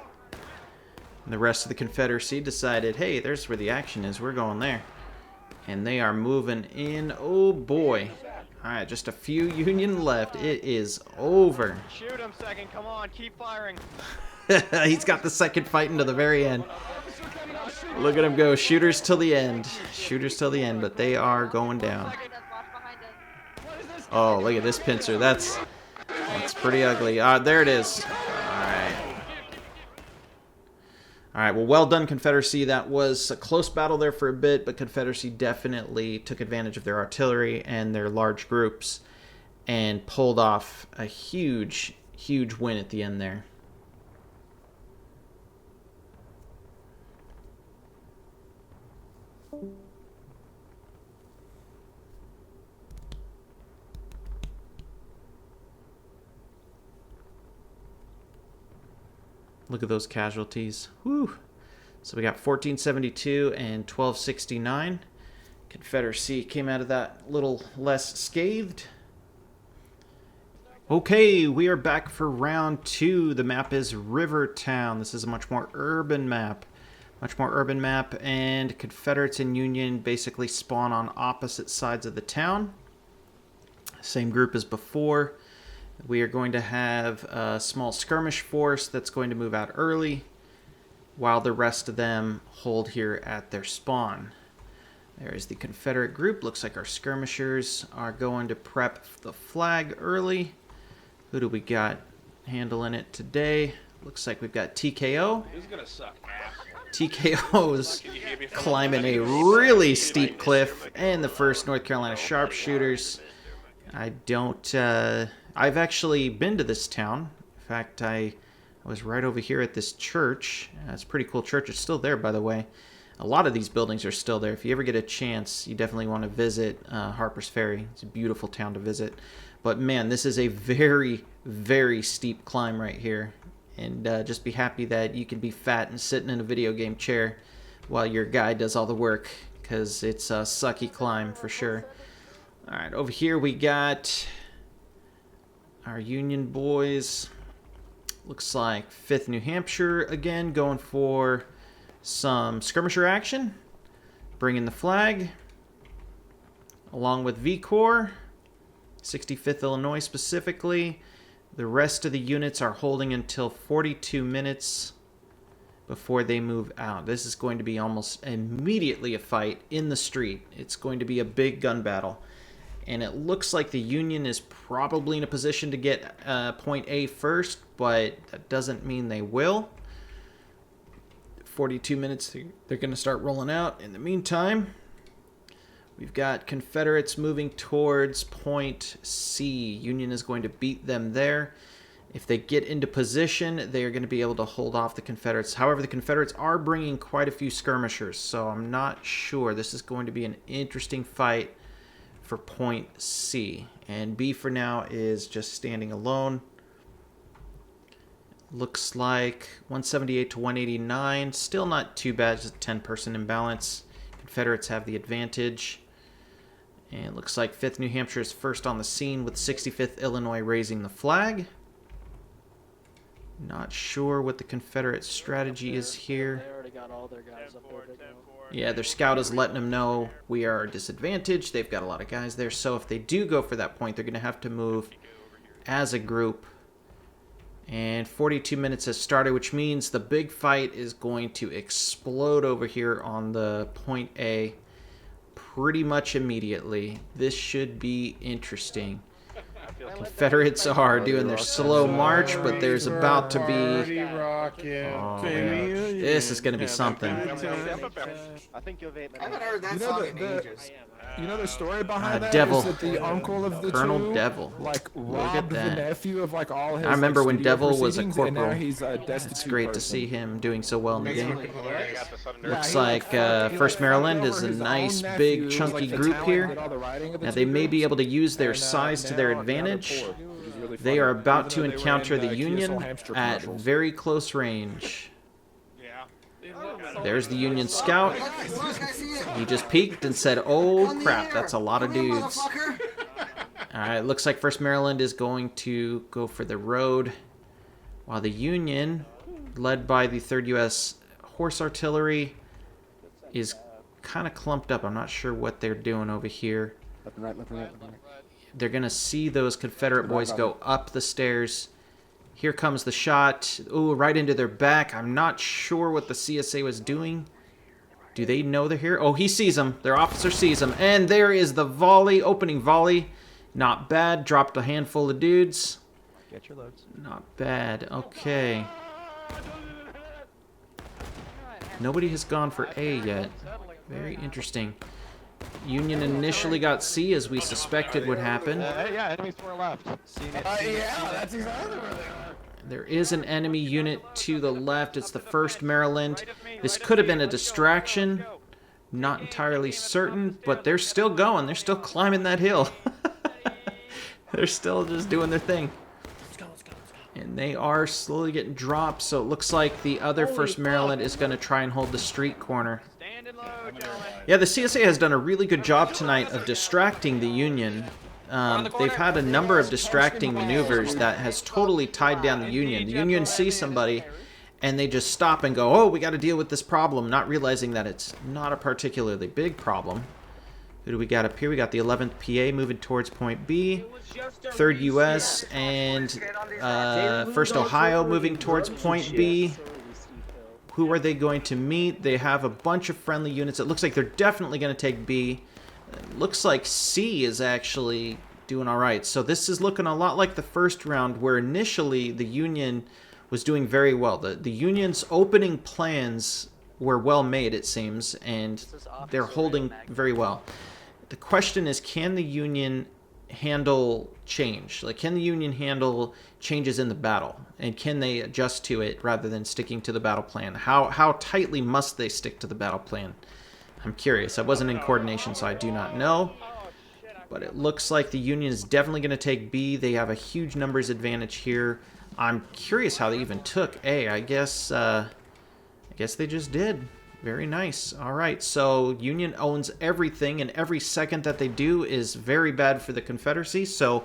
Speaker 1: And the rest of the Confederacy decided, hey, there's where the action is. We're going there. And they are moving in. Oh, boy. All right, just a few Union left. It is over.
Speaker 2: Shoot him, second. Come on, keep firing.
Speaker 1: He's got the second fight into the very end. Look at him go. Shooters till the end. Shooters till the end, but they are going down. Oh, look at this pincer. That's pretty ugly. There it is. All right, well done, Confederacy. That was a close battle there for a bit, but Confederacy definitely took advantage of their artillery and their large groups and pulled off a huge, huge win at the end there. Look at those casualties. Whew. So we got 1472 and 1269. Confederacy came out of that a little less scathed. Okay, we are back for round 2. The map is Rivertown. This is a much more urban map. And Confederates and Union basically spawn on opposite sides of the town. Same group as before. We are going to have a small skirmish force that's going to move out early, while the rest of them hold here at their spawn. There is the Confederate group. Looks like our skirmishers are going to prep the flag early. Who do we got handling it today? Looks like we've got TKO.
Speaker 2: This is gonna suck.
Speaker 1: TKO's climbing a really steep cliff, and the 1st North Carolina sharpshooters. I've actually been to this town. In fact, I was right over here at this church. It's a pretty cool church. It's still there, by the way. A lot of these buildings are still there. If you ever get a chance, you definitely want to visit Harper's Ferry. It's a beautiful town to visit. But man, this is a very, very steep climb right here. And just be happy that you can be fat and sitting in a video game chair while your guy does all the work, because it's a sucky climb for sure. All right, over here we got our Union boys. Looks like 5th New Hampshire again, going for some skirmisher action. Bringing the flag. Along with V Corps. 65th Illinois specifically. The rest of the units are holding until 42 minutes before they move out. This is going to be almost immediately a fight in the street. It's going to be a big gun battle. And it looks like the Union is probably in a position to get point A first, but that doesn't mean they will. 42 minutes, they're going to start rolling out. In the meantime, we've got Confederates moving towards point C. Union is going to beat them there. If they get into position, they are going to be able to hold off the Confederates. However, the Confederates are bringing quite a few skirmishers, so I'm not sure. This is going to be an interesting fight for point C. And B for now is just standing alone. Looks like 178 to 189. Still not too bad, just a 10-person imbalance. Confederates have the advantage. And it looks like 5th New Hampshire is first on the scene with 65th Illinois raising the flag. Not sure what the Confederate strategy is here.
Speaker 5: They already got all their guys up there. Big Mel.
Speaker 1: Yeah, their scout is letting them know we are disadvantaged. They've got a lot of guys there. So if they do go for that point, they're going to have to move as a group. And 42 minutes has started, which means the big fight is going to explode over here on the point A pretty much immediately. This should be interesting. Confederates are doing their slow march, but there's about to be... Oh, man. This is going to be something.
Speaker 2: I think you'll
Speaker 10: I haven't heard that song in ages.
Speaker 4: You know the story behind that?
Speaker 1: Devil.
Speaker 4: Is that the uncle of the
Speaker 1: Colonel
Speaker 4: two,
Speaker 1: Devil.
Speaker 4: like,
Speaker 1: Look at
Speaker 4: robbed the
Speaker 1: that.
Speaker 4: nephew of like all his.
Speaker 1: I remember
Speaker 4: like,
Speaker 1: when
Speaker 4: studio
Speaker 1: Devil was a
Speaker 4: proceedings, and now
Speaker 1: corporal.
Speaker 4: he's a destitute
Speaker 1: It's great to
Speaker 4: person.
Speaker 1: see him doing so well in the game.
Speaker 4: Yeah,
Speaker 1: Looks
Speaker 4: he,
Speaker 1: like
Speaker 4: he,
Speaker 1: 1st Maryland
Speaker 4: fucked
Speaker 1: is
Speaker 4: over
Speaker 1: a
Speaker 4: his
Speaker 1: nice,
Speaker 4: own
Speaker 1: big,
Speaker 4: nephew,
Speaker 1: chunky
Speaker 4: like, the
Speaker 1: group
Speaker 4: talent
Speaker 1: here.
Speaker 4: did all the writing of the
Speaker 1: Now,
Speaker 4: two
Speaker 1: they may be
Speaker 4: groups,
Speaker 1: able to use their
Speaker 4: and,
Speaker 1: size to
Speaker 4: now
Speaker 1: their
Speaker 4: they're
Speaker 1: advantage.
Speaker 4: poor, which is really
Speaker 1: They
Speaker 4: funny,
Speaker 1: are about
Speaker 4: even
Speaker 1: to
Speaker 4: though they were
Speaker 1: encounter
Speaker 4: in,
Speaker 1: the
Speaker 4: Keystone
Speaker 1: Union
Speaker 4: Hamster
Speaker 1: at
Speaker 4: commercials.
Speaker 1: very close range.
Speaker 2: Yeah.
Speaker 1: There's the Union scout.
Speaker 10: Look, I see it.
Speaker 1: He just peeked and said, "Oh
Speaker 10: On the
Speaker 1: crap,
Speaker 10: air.
Speaker 1: that's a lot of
Speaker 10: Come here,
Speaker 1: dudes."
Speaker 10: motherfucker.
Speaker 1: All right, looks like 1st Maryland is going to go for the road. while the Union, led by the 3rd U.S. Horse Artillery, is kind of clumped up. I'm not sure what they're doing over here.
Speaker 6: Left and right, left and right, left and right.
Speaker 1: They're going to see those Confederate boys go up the stairs. Here comes the shot. Ooh, right into their back. I'm not sure what the CSA was doing. Do they know they're here? Oh, he sees them. Their officer sees them. And there is the volley, opening volley. Not bad. Dropped a handful of dudes.
Speaker 2: Get your loads.
Speaker 1: Not bad. Okay. Nobody has gone for A yet. Very interesting. Union initially got C, as we suspected would happen.
Speaker 2: Yeah, enemies to our left.
Speaker 4: Yeah, that's exactly where they are.
Speaker 1: There is an enemy unit to the left. It's the 1st Maryland. This could have been a distraction. Not entirely certain, but they're still going. They're still climbing that hill. They're still just doing their thing. And they are slowly getting dropped, so it looks like the other 1st Maryland is going to try and hold the street corner. Yeah, the CSA has done a really good job tonight of distracting the Union. They've had a number of distracting maneuvers that has totally tied down the Union. The Union sees somebody, and they just stop and go, oh, we got to deal with this problem, not realizing that it's not a particularly big problem. Who do we got up here? We got the 11th PA moving towards point B, 3rd U.S., and 1st Ohio moving towards point B. Who are they going to meet? They have a bunch of friendly units. It looks like they're definitely going to take B. It looks like C is actually doing all right. So this is looking a lot like the first round, where initially the Union was doing very well. The Union's opening plans were well made, it seems, and they're holding very well. The question is, can the Union handle change? Like, can the Union handle changes in the battle? And can they adjust to it rather than sticking to the battle plan? How tightly must they stick to the battle plan? I'm curious. I wasn't in coordination, so I do not know. But it looks like the Union is definitely going to take B. They have a huge numbers advantage here. I'm curious how they even took A. I guess they just did. Very nice. All right, so Union owns everything, and every second that they do is very bad for the Confederacy. So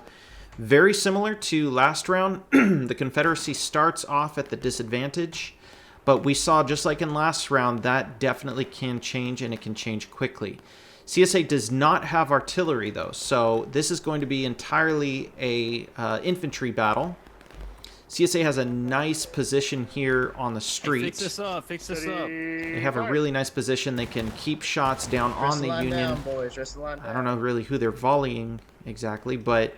Speaker 1: very similar to last round, the Confederacy starts off at the disadvantage, but we saw, just like in last round, that definitely can change, and it can change quickly. CSA does not have artillery, though, so this is going to be entirely a infantry battle. CSA has a nice position here on the street.
Speaker 6: Fix this up, fix this up.
Speaker 1: They have a really nice position. They can keep shots down on the Union. I don't know really who they're volleying exactly, but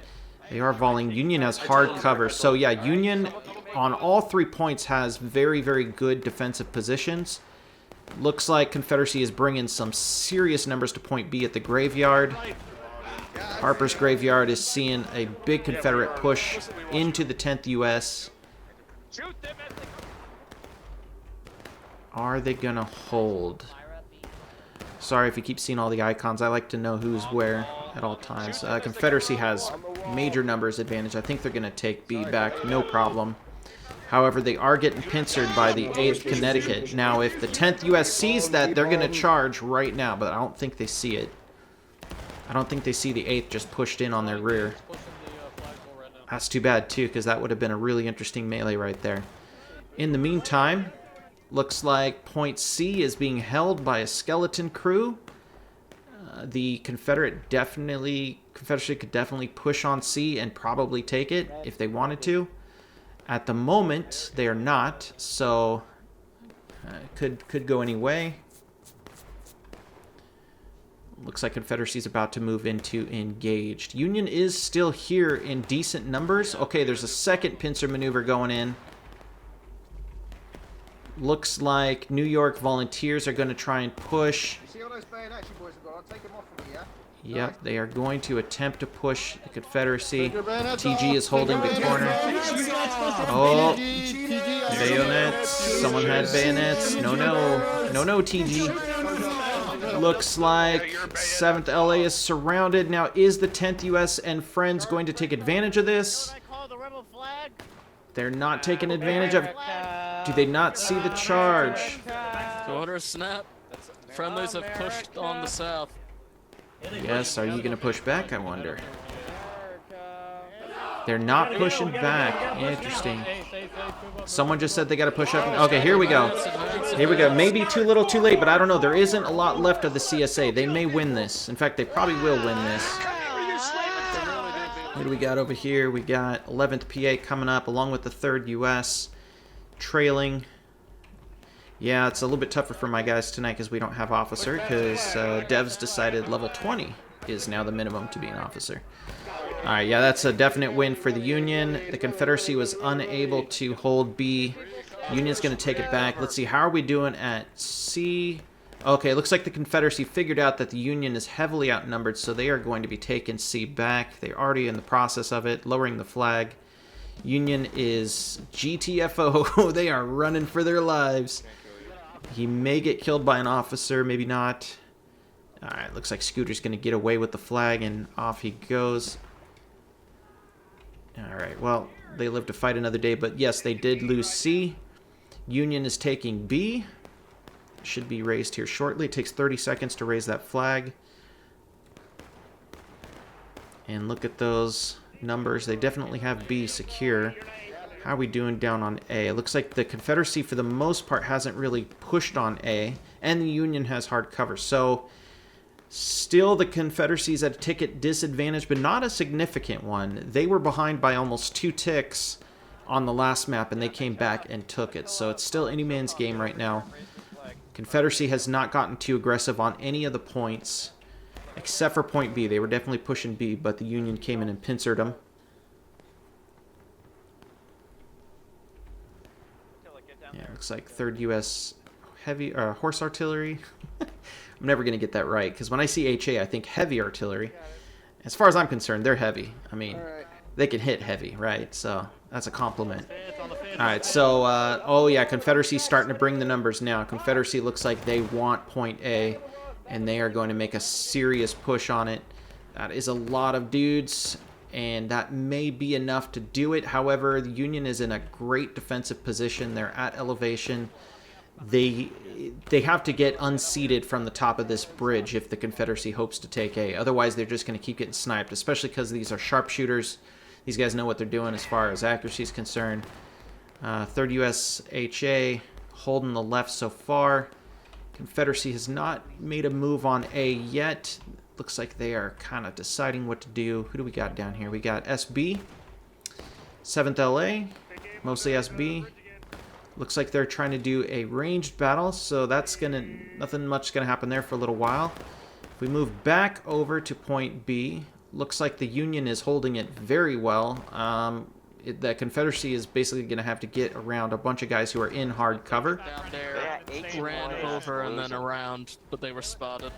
Speaker 1: they are volleying. Union has hard cover. So yeah, Union on all 3 points has very, very good defensive positions. Looks like Confederacy is bringing some serious numbers to point B at the graveyard. Harper's Graveyard is seeing a big Confederate push into the 10th U.S. Are they going to hold? Sorry if you keep seeing all the icons. I like to know who's where at all times. Confederacy has major numbers advantage. I think they're going to take B back, no problem. However, they are getting pincered by the 8th Connecticut. Now, if the 10th U.S. sees that, they're going to charge right now, but I don't think they see it. I don't think they see the 8th just pushed in on their rear. That's too bad, too, because that would have been a really interesting melee right there. In the meantime, looks like point C is being held by a skeleton crew. The Confederacy could definitely push on C and probably take it if they wanted to. At the moment, they are not, so could go any way. Looks like Confederacy's about to move into engaged. Union is still here in decent numbers. Okay, there's a second pincer maneuver going in. Looks like New York volunteers are going to try and push.
Speaker 2: You see all those bayonets you boys have got? I'll take them off from you, yeah?
Speaker 1: Yep, they are going to attempt to push the Confederacy. TG is holding the corner. Oh, bayonets. Someone had bayonets. No, TG. Looks like 7th LA is surrounded. Now, is the 10th US and friends going to take advantage of this? They're not taking advantage of it. Do they not see the charge?
Speaker 5: Order a snap. Friendlies have pushed on the south.
Speaker 1: Yes, are you going to push back, I wonder? They're not pushing back. Interesting. Someone just said they got to push up. Okay, here we go. Here we go. Maybe too little, too late, but I don't know. There isn't a lot left of the CSA. They may win this. In fact, they probably will win this. What do we got over here? We got 11th PA coming up, along with the 3rd US. Trailing. Yeah, it's a little bit tougher for my guys tonight because we don't have officer, because Devs decided level 20 is now the minimum to be an officer. Alright, yeah, that's a definite win for the Union. The Confederacy was unable to hold B. Union's going to take it back. Let's see, how are we doing at C? Okay, it looks like the Confederacy figured out that the Union is heavily outnumbered, so they are going to be taking C back. They're already in the process of it, lowering the flag. Union is GTFO. They are running for their lives. He may get killed by an officer, maybe not. Alright, looks like Scooter's going to get away with the flag, and off he goes. Alright, well, they live to fight another day, but yes, they did lose C. Union is taking B. Should be raised here shortly. It takes 30 seconds to raise that flag. And look at those numbers. They definitely have B secure. How are we doing down on A? It looks like the Confederacy, for the most part, hasn't really pushed on A, and the Union has hard cover. So, still the Confederacy's at a ticket disadvantage, but not a significant one. They were behind by almost 2 ticks on the last map, and they came back and took it. So, it's still any man's game right now. Confederacy has not gotten too aggressive on any of the points, except for point B. They were definitely pushing B, but the Union came in and pincered them. Yeah, looks like 3rd U.S. heavy horse artillery. I'm never going to get that right, because when I see HA, I think heavy artillery. As far as I'm concerned, they're heavy. I mean, they can hit heavy, right? So that's a compliment. All right, so, oh yeah, Confederacy's starting to bring the numbers now. Confederacy looks like they want point A, and they are going to make a serious push on it. That is a lot of dudes, and that may be enough to do it. However, the Union is in a great defensive position. They're at elevation. They have to get unseated from the top of this bridge if the Confederacy hopes to take A. Otherwise, they're just going to keep getting sniped, especially because these are sharpshooters. These guys know what they're doing as far as accuracy is concerned. 3rd U.S. HA holding the left so far. Confederacy has not made a move on A yet. Looks like they are kind of deciding what to do. Who do we got down here? We got SB, 7th LA, mostly SB. Looks like they're trying to do a ranged battle, so that's nothing much gonna happen there for a little while. If we move back over to point B, looks like the Union is holding it very well. The Confederacy is basically going to have to get around a bunch of guys who are in hard cover.
Speaker 5: Down there, ran over and then around, but they were spotted.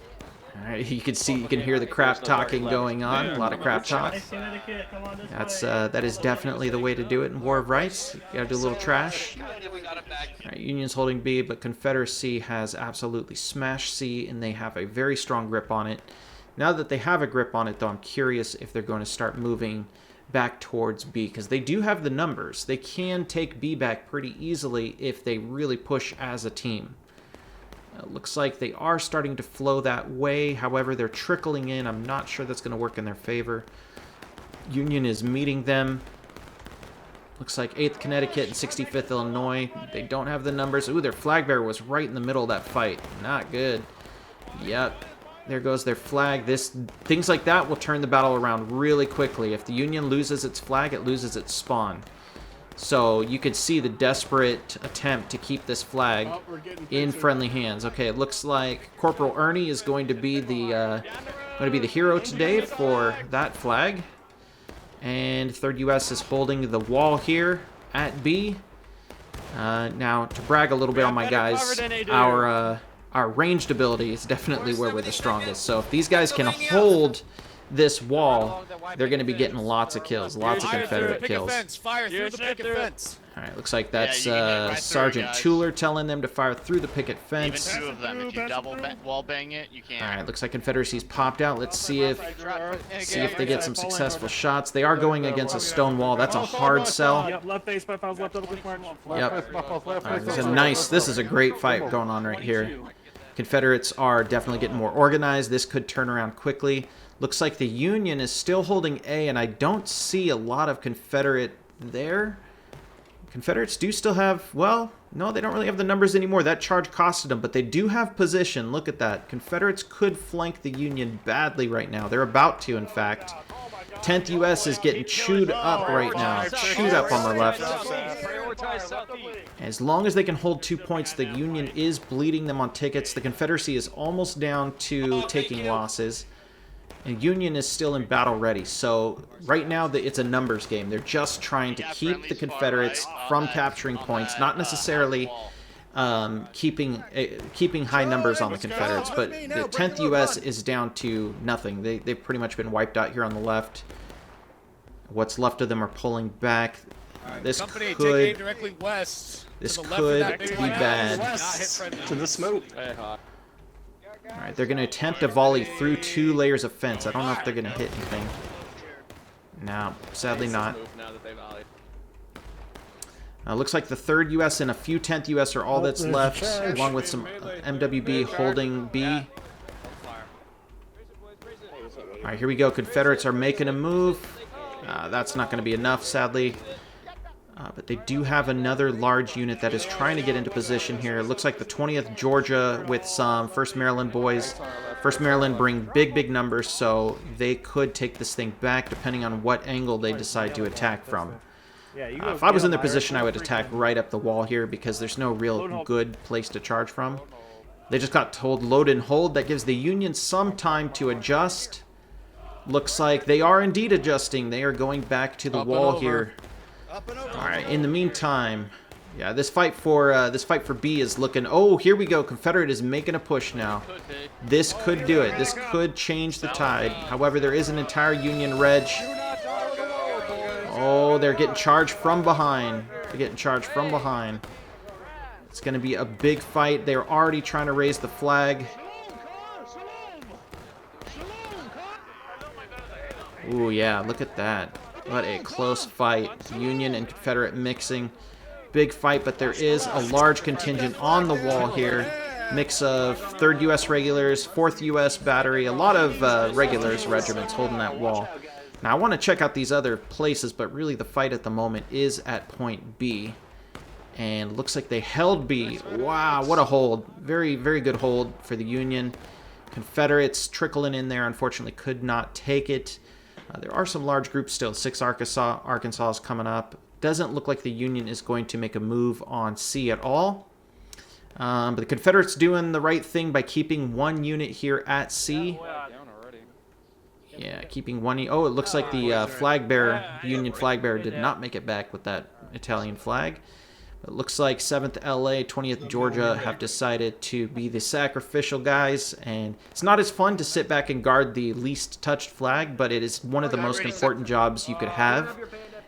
Speaker 1: All right, you can see, you can hear the crap talking going on. A lot of crap talk. That is definitely the way to do it in War of Rights. You gotta do a little trash. All right, Union's holding B, but Confederacy has absolutely smashed C, and they have a very strong grip on it. Now that they have a grip on it, though, I'm curious if they're going to start moving back towards B, because they do have the numbers. They can take B back pretty easily if they really push as a team. Looks like they are starting to flow that way. However, they're trickling in. I'm not sure that's going to work in their favor. Union is meeting them. Looks like 8th Connecticut and 65th Illinois. They don't have the numbers. Ooh, their flag bearer was right in the middle of that fight. Not good. Yep. There goes their flag. Things like that will turn the battle around really quickly. If the Union loses its flag, it loses its spawn. So you can see the desperate attempt to keep this flag in friendly hands. Okay, it looks like Corporal Ernie is going to be the hero today for that flag. And 3rd U.S. is holding the wall here at B. Now, to brag a little bit on my guys, our ranged ability is definitely where we're the strongest. So if these guys can hold this wall, they're going to be getting lots of kills, lots of Confederate kills.
Speaker 7: Fire through the picket fence.
Speaker 1: All right, looks like that's Sergeant Tuller telling them to fire through the picket fence.
Speaker 6: Even 2 of them. If you double wall bang it, you can't.
Speaker 1: All right, looks like Confederacy's popped out. Let's see if they get some successful shots. They are going against a stone wall. That's a hard sell.
Speaker 4: Yep, left base, left house, left double click march.
Speaker 1: Yep. All right, this is a great fight going on right here. Confederates are definitely getting more organized. This could turn around quickly. Looks like the Union is still holding A, and I don't see a lot of Confederate there. Confederates do still have, well, no, they don't really have the numbers anymore. That charge costed them, but they do have position. Look at that. Confederates could flank the Union badly right now. They're about to, in fact. 10th U.S. is getting chewed up right now. Chewed up on the left. As long as they can hold 2 points, the Union is bleeding them on tickets. The Confederacy is almost down to taking losses. And Union is still in battle ready. So right now it's a numbers game. They're just trying to keep the Confederates from capturing points, not necessarily keeping high numbers on the Confederates. But the 10th U.S. is down to nothing. They've pretty much been wiped out here on the left. What's left of them are pulling back. This could
Speaker 7: directly west.
Speaker 1: This could be bad.
Speaker 6: To the smoke.
Speaker 1: All right, they're going to attempt to volley through 2 layers of fence. I don't know if they're going to hit anything. No, sadly not. Looks like the 3rd U.S. and a few 10th U.S. are all that's left, along with some MWB holding B. All right, here we go. Confederates are making a move. That's not going to be enough, sadly. But they do have another large unit that is trying to get into position here. It looks like the 20th Georgia with some 1st Maryland boys. 1st Maryland bring big numbers, so they could take this thing back depending on what angle they decide to attack from. If I was in their position, I would attack right up the wall here because there's no real good place to charge from. They just got told load and hold. That gives the Union some time to adjust. Looks like they are indeed adjusting. They are going back to the wall here. All right. In the meantime, yeah, this fight for B is looking. Oh, here we go. Confederate is making a push now. This could do it. This could change the tide. However, there is an entire Union reg. Oh, they're getting charged from behind. They're getting charged from behind. It's going to be a big fight. They're already trying to raise the flag. Ooh, yeah, look at that. What a close fight. Union and Confederate mixing. Big fight, but there is a large contingent on the wall here. Mix of 3rd U.S. regulars, 4th U.S. battery, a lot of regulars regiments holding that wall. Now, I want to check out these other places, but really the fight at the moment is at point B. And looks like they held B. Wow, what a hold. Very good hold for the Union. Confederates trickling in there, unfortunately could not take it. There are some large groups still. 6 Arkansas is coming up. Doesn't look like the Union is going to make a move on C at all. But the Confederates doing the right thing by keeping 1 unit here at C. Yeah, keeping 1. Oh, it looks like the flag bearer, Union flag bearer, did not make it back with that Italian flag. It looks like 7th LA, 20th Georgia have decided to be the sacrificial guys, and it's not as fun to sit back and guard the least touched flag, but it is one of the most important jobs you could have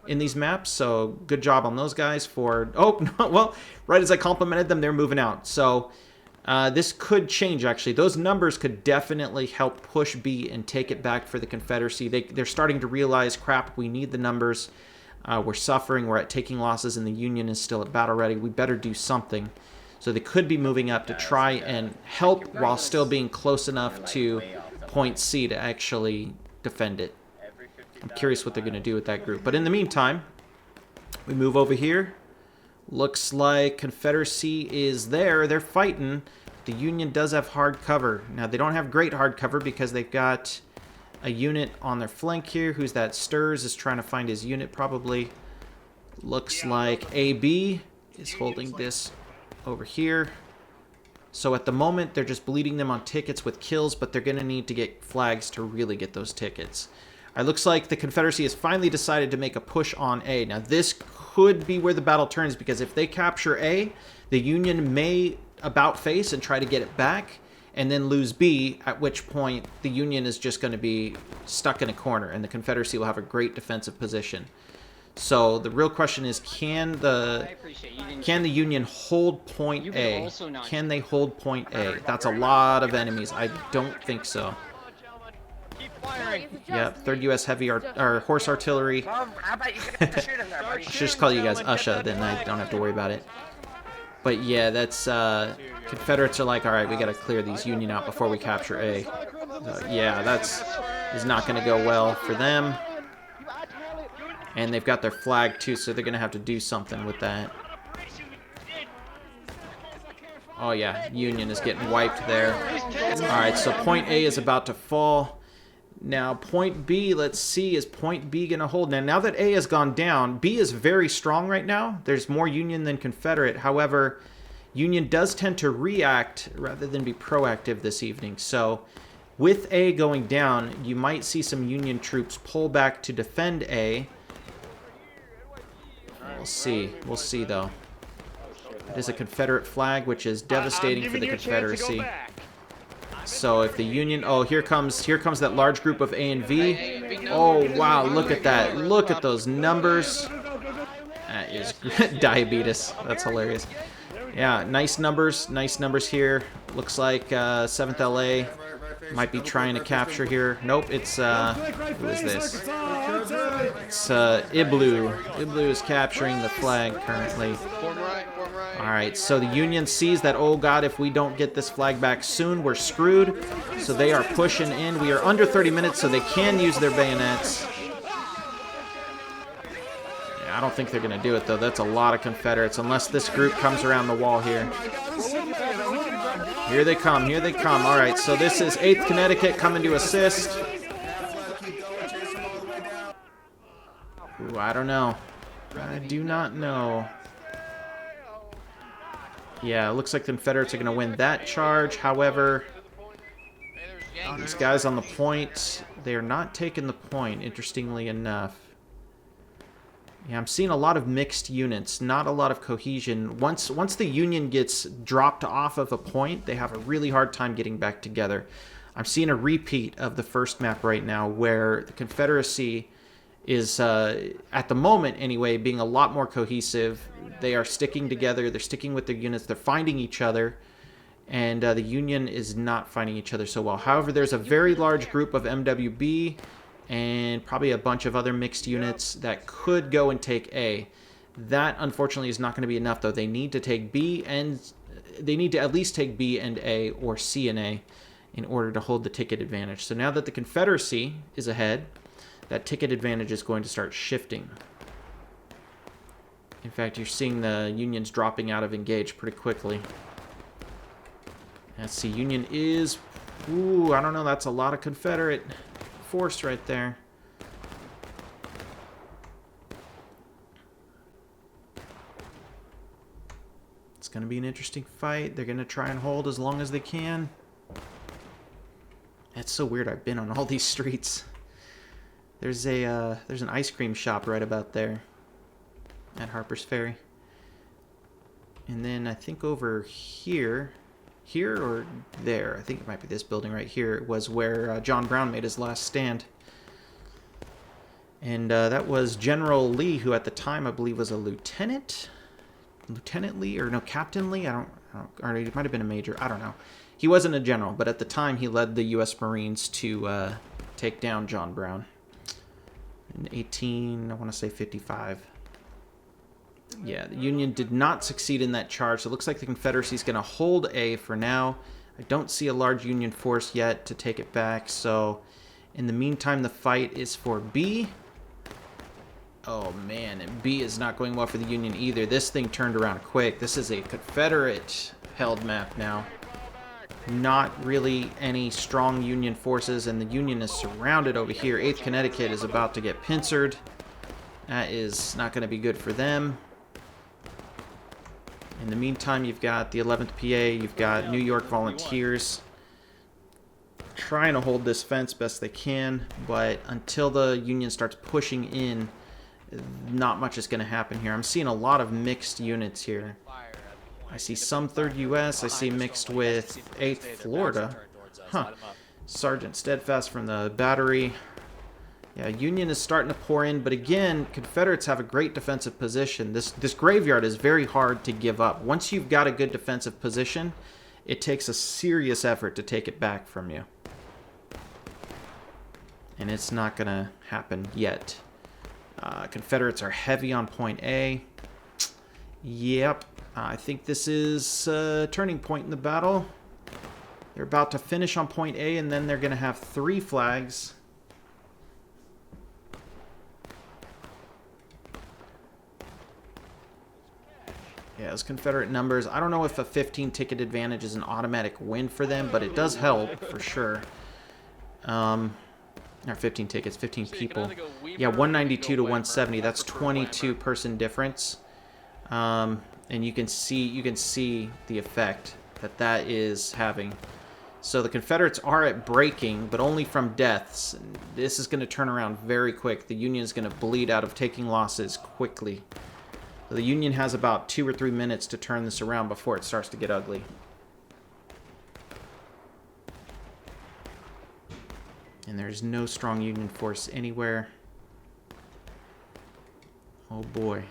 Speaker 1: in these maps, so good job on those guys for... Oh, no, well, right as I complimented them, they're moving out. So this could change, actually. Those numbers could definitely help push B and take it back for the Confederacy. They're starting to realize, crap, we need the numbers. We're suffering, we're at taking losses, and the Union is still at battle ready. We better do something. So they could be moving up to try and help while still being close enough to point C to actually defend it. I'm curious what they're going to do with that group. But in the meantime, we move over here. Looks like Confederacy is there. They're fighting. The Union does have hard cover. Now, they don't have great hard cover because they've got a unit on their flank here. Who's that? Stirs is trying to find his unit probably. Looks like AB is holding this over here. So at the moment, they're just bleeding them on tickets with kills, but they're going to need to get flags to really get those tickets. It looks like the Confederacy has finally decided to make a push on A. Now, this could be where the battle turns, because if they capture A, the Union may about face and try to get it back, and then lose B, at which point the Union is just going to be stuck in a corner, and the Confederacy will have a great defensive position. So the real question is, can the Union hold point A? Can they hold point A? That's a lot of enemies. I don't think so. Yeah, 3rd U.S. heavy or horse artillery. I should just call you guys Usha, then I don't have to worry about it. But yeah, that's Confederates are like, all right, we got to clear these Union out before we capture A. Yeah, is not going to go well for them. And they've got their flag too, so they're going to have to do something with that. Oh yeah, Union is getting wiped there. Alright, so point A is about to fall. Now point B, let's see, is point B going to hold? Now that A has gone down, B is very strong right now. There's more Union than Confederate. However, Union does tend to react rather than be proactive this evening. So with A going down, you might see some Union troops pull back to defend A. We'll see. We'll see, though. It is a Confederate flag, which is devastating for the Confederacy. So if the Union... Oh, here comes that large group of A and V. Oh, wow, look at that. Look at those numbers. That is diabetes. That's hilarious. Yeah, nice numbers here. Looks like 7th LA might be trying to capture here. Nope, it's who is this? It's Iblu. Iblu is capturing the flag currently. Alright, so the Union sees that, oh god, if we don't get this flag back soon, we're screwed. So they are pushing in. We are under 30 minutes, so they can use their bayonets. I don't think they're going to do it, though. That's a lot of Confederates, unless this group comes around the wall here. Here they come. Here they come. All right, so this is 8th Connecticut coming to assist. Ooh, I don't know. I do not know. Yeah, it looks like the Confederates are going to win that charge. However, these guys on the point, they are not taking the point, interestingly enough. Yeah, I'm seeing a lot of mixed units, not a lot of cohesion. Once the Union gets dropped off of a point, they have a really hard time getting back together. I'm seeing a repeat of the first map right now, where the Confederacy is, at the moment anyway, being a lot more cohesive. They are sticking together, they're sticking with their units, they're finding each other, and the Union is not finding each other so well. However, there's a very large group of MWB, and probably a bunch of other mixed units that could go and take A. That, unfortunately, is not going to be enough, though. They need to take B, and they need to at least take B and A, or C and A, in order to hold the ticket advantage. So now that the Confederacy is ahead, that ticket advantage is going to start shifting. In fact, you're seeing the Unions dropping out of engage pretty quickly. Let's see, Union is... Ooh, I don't know, that's a lot of Confederate force right there. It's going to be an interesting fight. They're going to try and hold as long as they can. It's so weird. I've been on all these streets. There's an ice cream shop right about there at Harper's Ferry. And then I think over here or there, I think it might be this building right here, was where John Brown made his last stand. And that was General Lee, who at the time I believe was a lieutenant? Lieutenant Lee? Or no, Captain Lee? I don't or he might have been a major. I don't know. He wasn't a general, but at the time he led the U.S. Marines to take down John Brown. In I want to say 55. Yeah, the Union did not succeed in that charge, so it looks like the Confederacy is going to hold A for now. I don't see a large Union force yet to take it back, so in the meantime, the fight is for B. Oh, man, and B is not going well for the Union either. This thing turned around quick. This is a Confederate-held map now. Not really any strong Union forces, and the Union is surrounded over here. 8th Connecticut is about to get pincered. That is not going to be good for them. In the meantime, you've got the 11th PA, you've got New York Volunteers trying to hold this fence best they can, but until the Union starts pushing in, not much is going to happen here. I'm seeing a lot of mixed units here. I see some 3rd U.S., I see mixed with 8th Florida. Huh. Sergeant Steadfast from the battery. Yeah, Union is starting to pour in, but again, Confederates have a great defensive position. This graveyard is very hard to give up. Once you've got a good defensive position, it takes a serious effort to take it back from you. And it's not going to happen yet. Confederates are heavy on point A. Yep, I think this is a turning point in the battle. They're about to finish on point A, and then they're going to have 3 flags. Yeah, those Confederate numbers. I don't know if a 15 ticket advantage is an automatic win for them, but it does help for sure. Or 15 tickets, 15 people. Yeah, 192 to 170. That's 22 person difference. And you can see the effect that is having. So the Confederates are at breaking, but only from deaths. This is going to turn around very quick. The Union is going to bleed out of taking losses quickly. So the Union has about 2 or 3 minutes to turn this around before it starts to get ugly. And there's no strong Union force anywhere. Oh boy.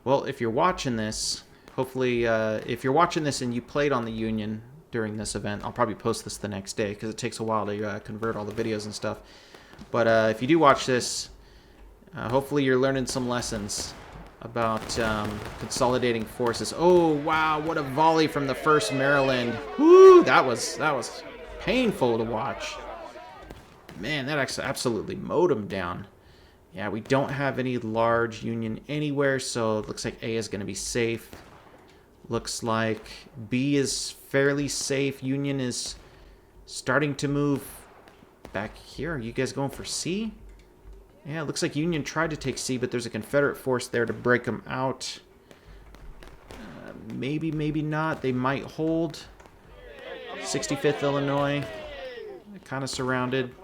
Speaker 1: Well, if you're watching this, hopefully, if you're watching this and you played on the Union during this event, I'll probably post this the next day because it takes a while to convert all the videos and stuff. But if you do watch this, hopefully you're learning some lessons about consolidating forces. Oh wow, what a volley from the 1st Maryland. Woo, that was painful to watch. Man, that actually absolutely mowed them down. Yeah, we don't have any large Union anywhere, so it looks like A is going to be safe. Looks like B is fairly safe. Union is starting to move back here. Are you guys going for C? Yeah, it looks like Union tried to take C, but there's a Confederate force there to break them out. Maybe, maybe not. They might hold. 65th Illinois. Kind of surrounded.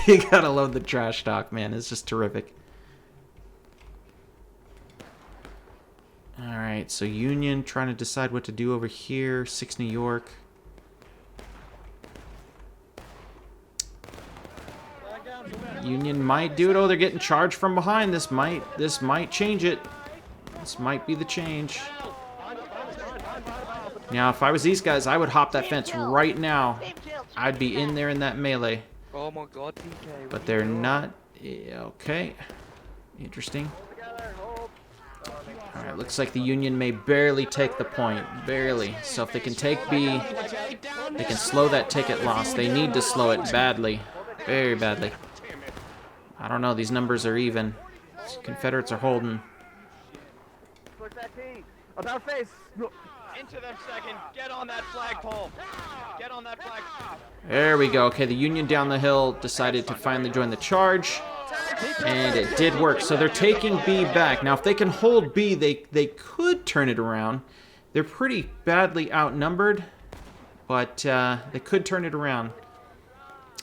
Speaker 1: you gotta love the trash talk, man. It's just terrific. Alright, so Union trying to decide what to do over here. 6 New York. Union might do it. Oh, they're getting charged from behind. This might change it. This might be the change. Now, if I was these guys, I would hop that fence right now. I'd be in there in that melee.
Speaker 6: Oh my god, PK.
Speaker 1: But they're not. Okay. Interesting. Alright, looks like the Union may barely take the point. Barely. So if they can take B, they can slow that ticket loss. They need to slow it badly. Very badly. I don't know. These numbers are even. Confederates are holding.
Speaker 2: About face. Into them second. Get on that flagpole. Get on that flagpole.
Speaker 1: There we go. Okay, the Union down the hill decided to finally join the charge. And it did work. So they're taking B back. Now, if they can hold B, they could turn it around. They're pretty badly outnumbered. But they could turn it around.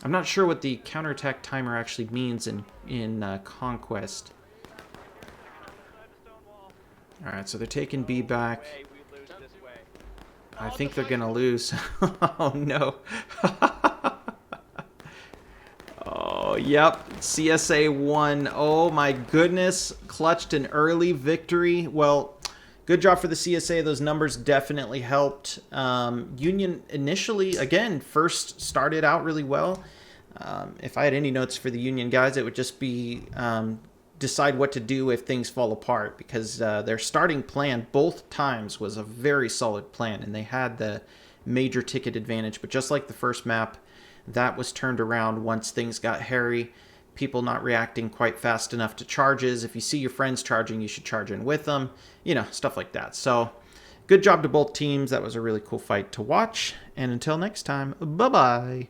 Speaker 1: I'm not sure what the counterattack timer actually means in Conquest. Alright, so they're taking B back. I think they're going to lose. Oh, no. Oh, yep. CSA won. Oh, my goodness. Clutched an early victory. Well, good job for the CSA. Those numbers definitely helped. Union initially, again, first started out really well. If I had any notes for the Union guys, it would just be decide what to do if things fall apart, because their starting plan both times was a very solid plan, and they had the major ticket advantage. But just like the first map, that was turned around once things got hairy. People not reacting quite fast enough to charges. If you see your friends charging, you should charge in with them. You know, stuff like that. So, good job to both teams. That was a really cool fight to watch. And until next time, bye-bye.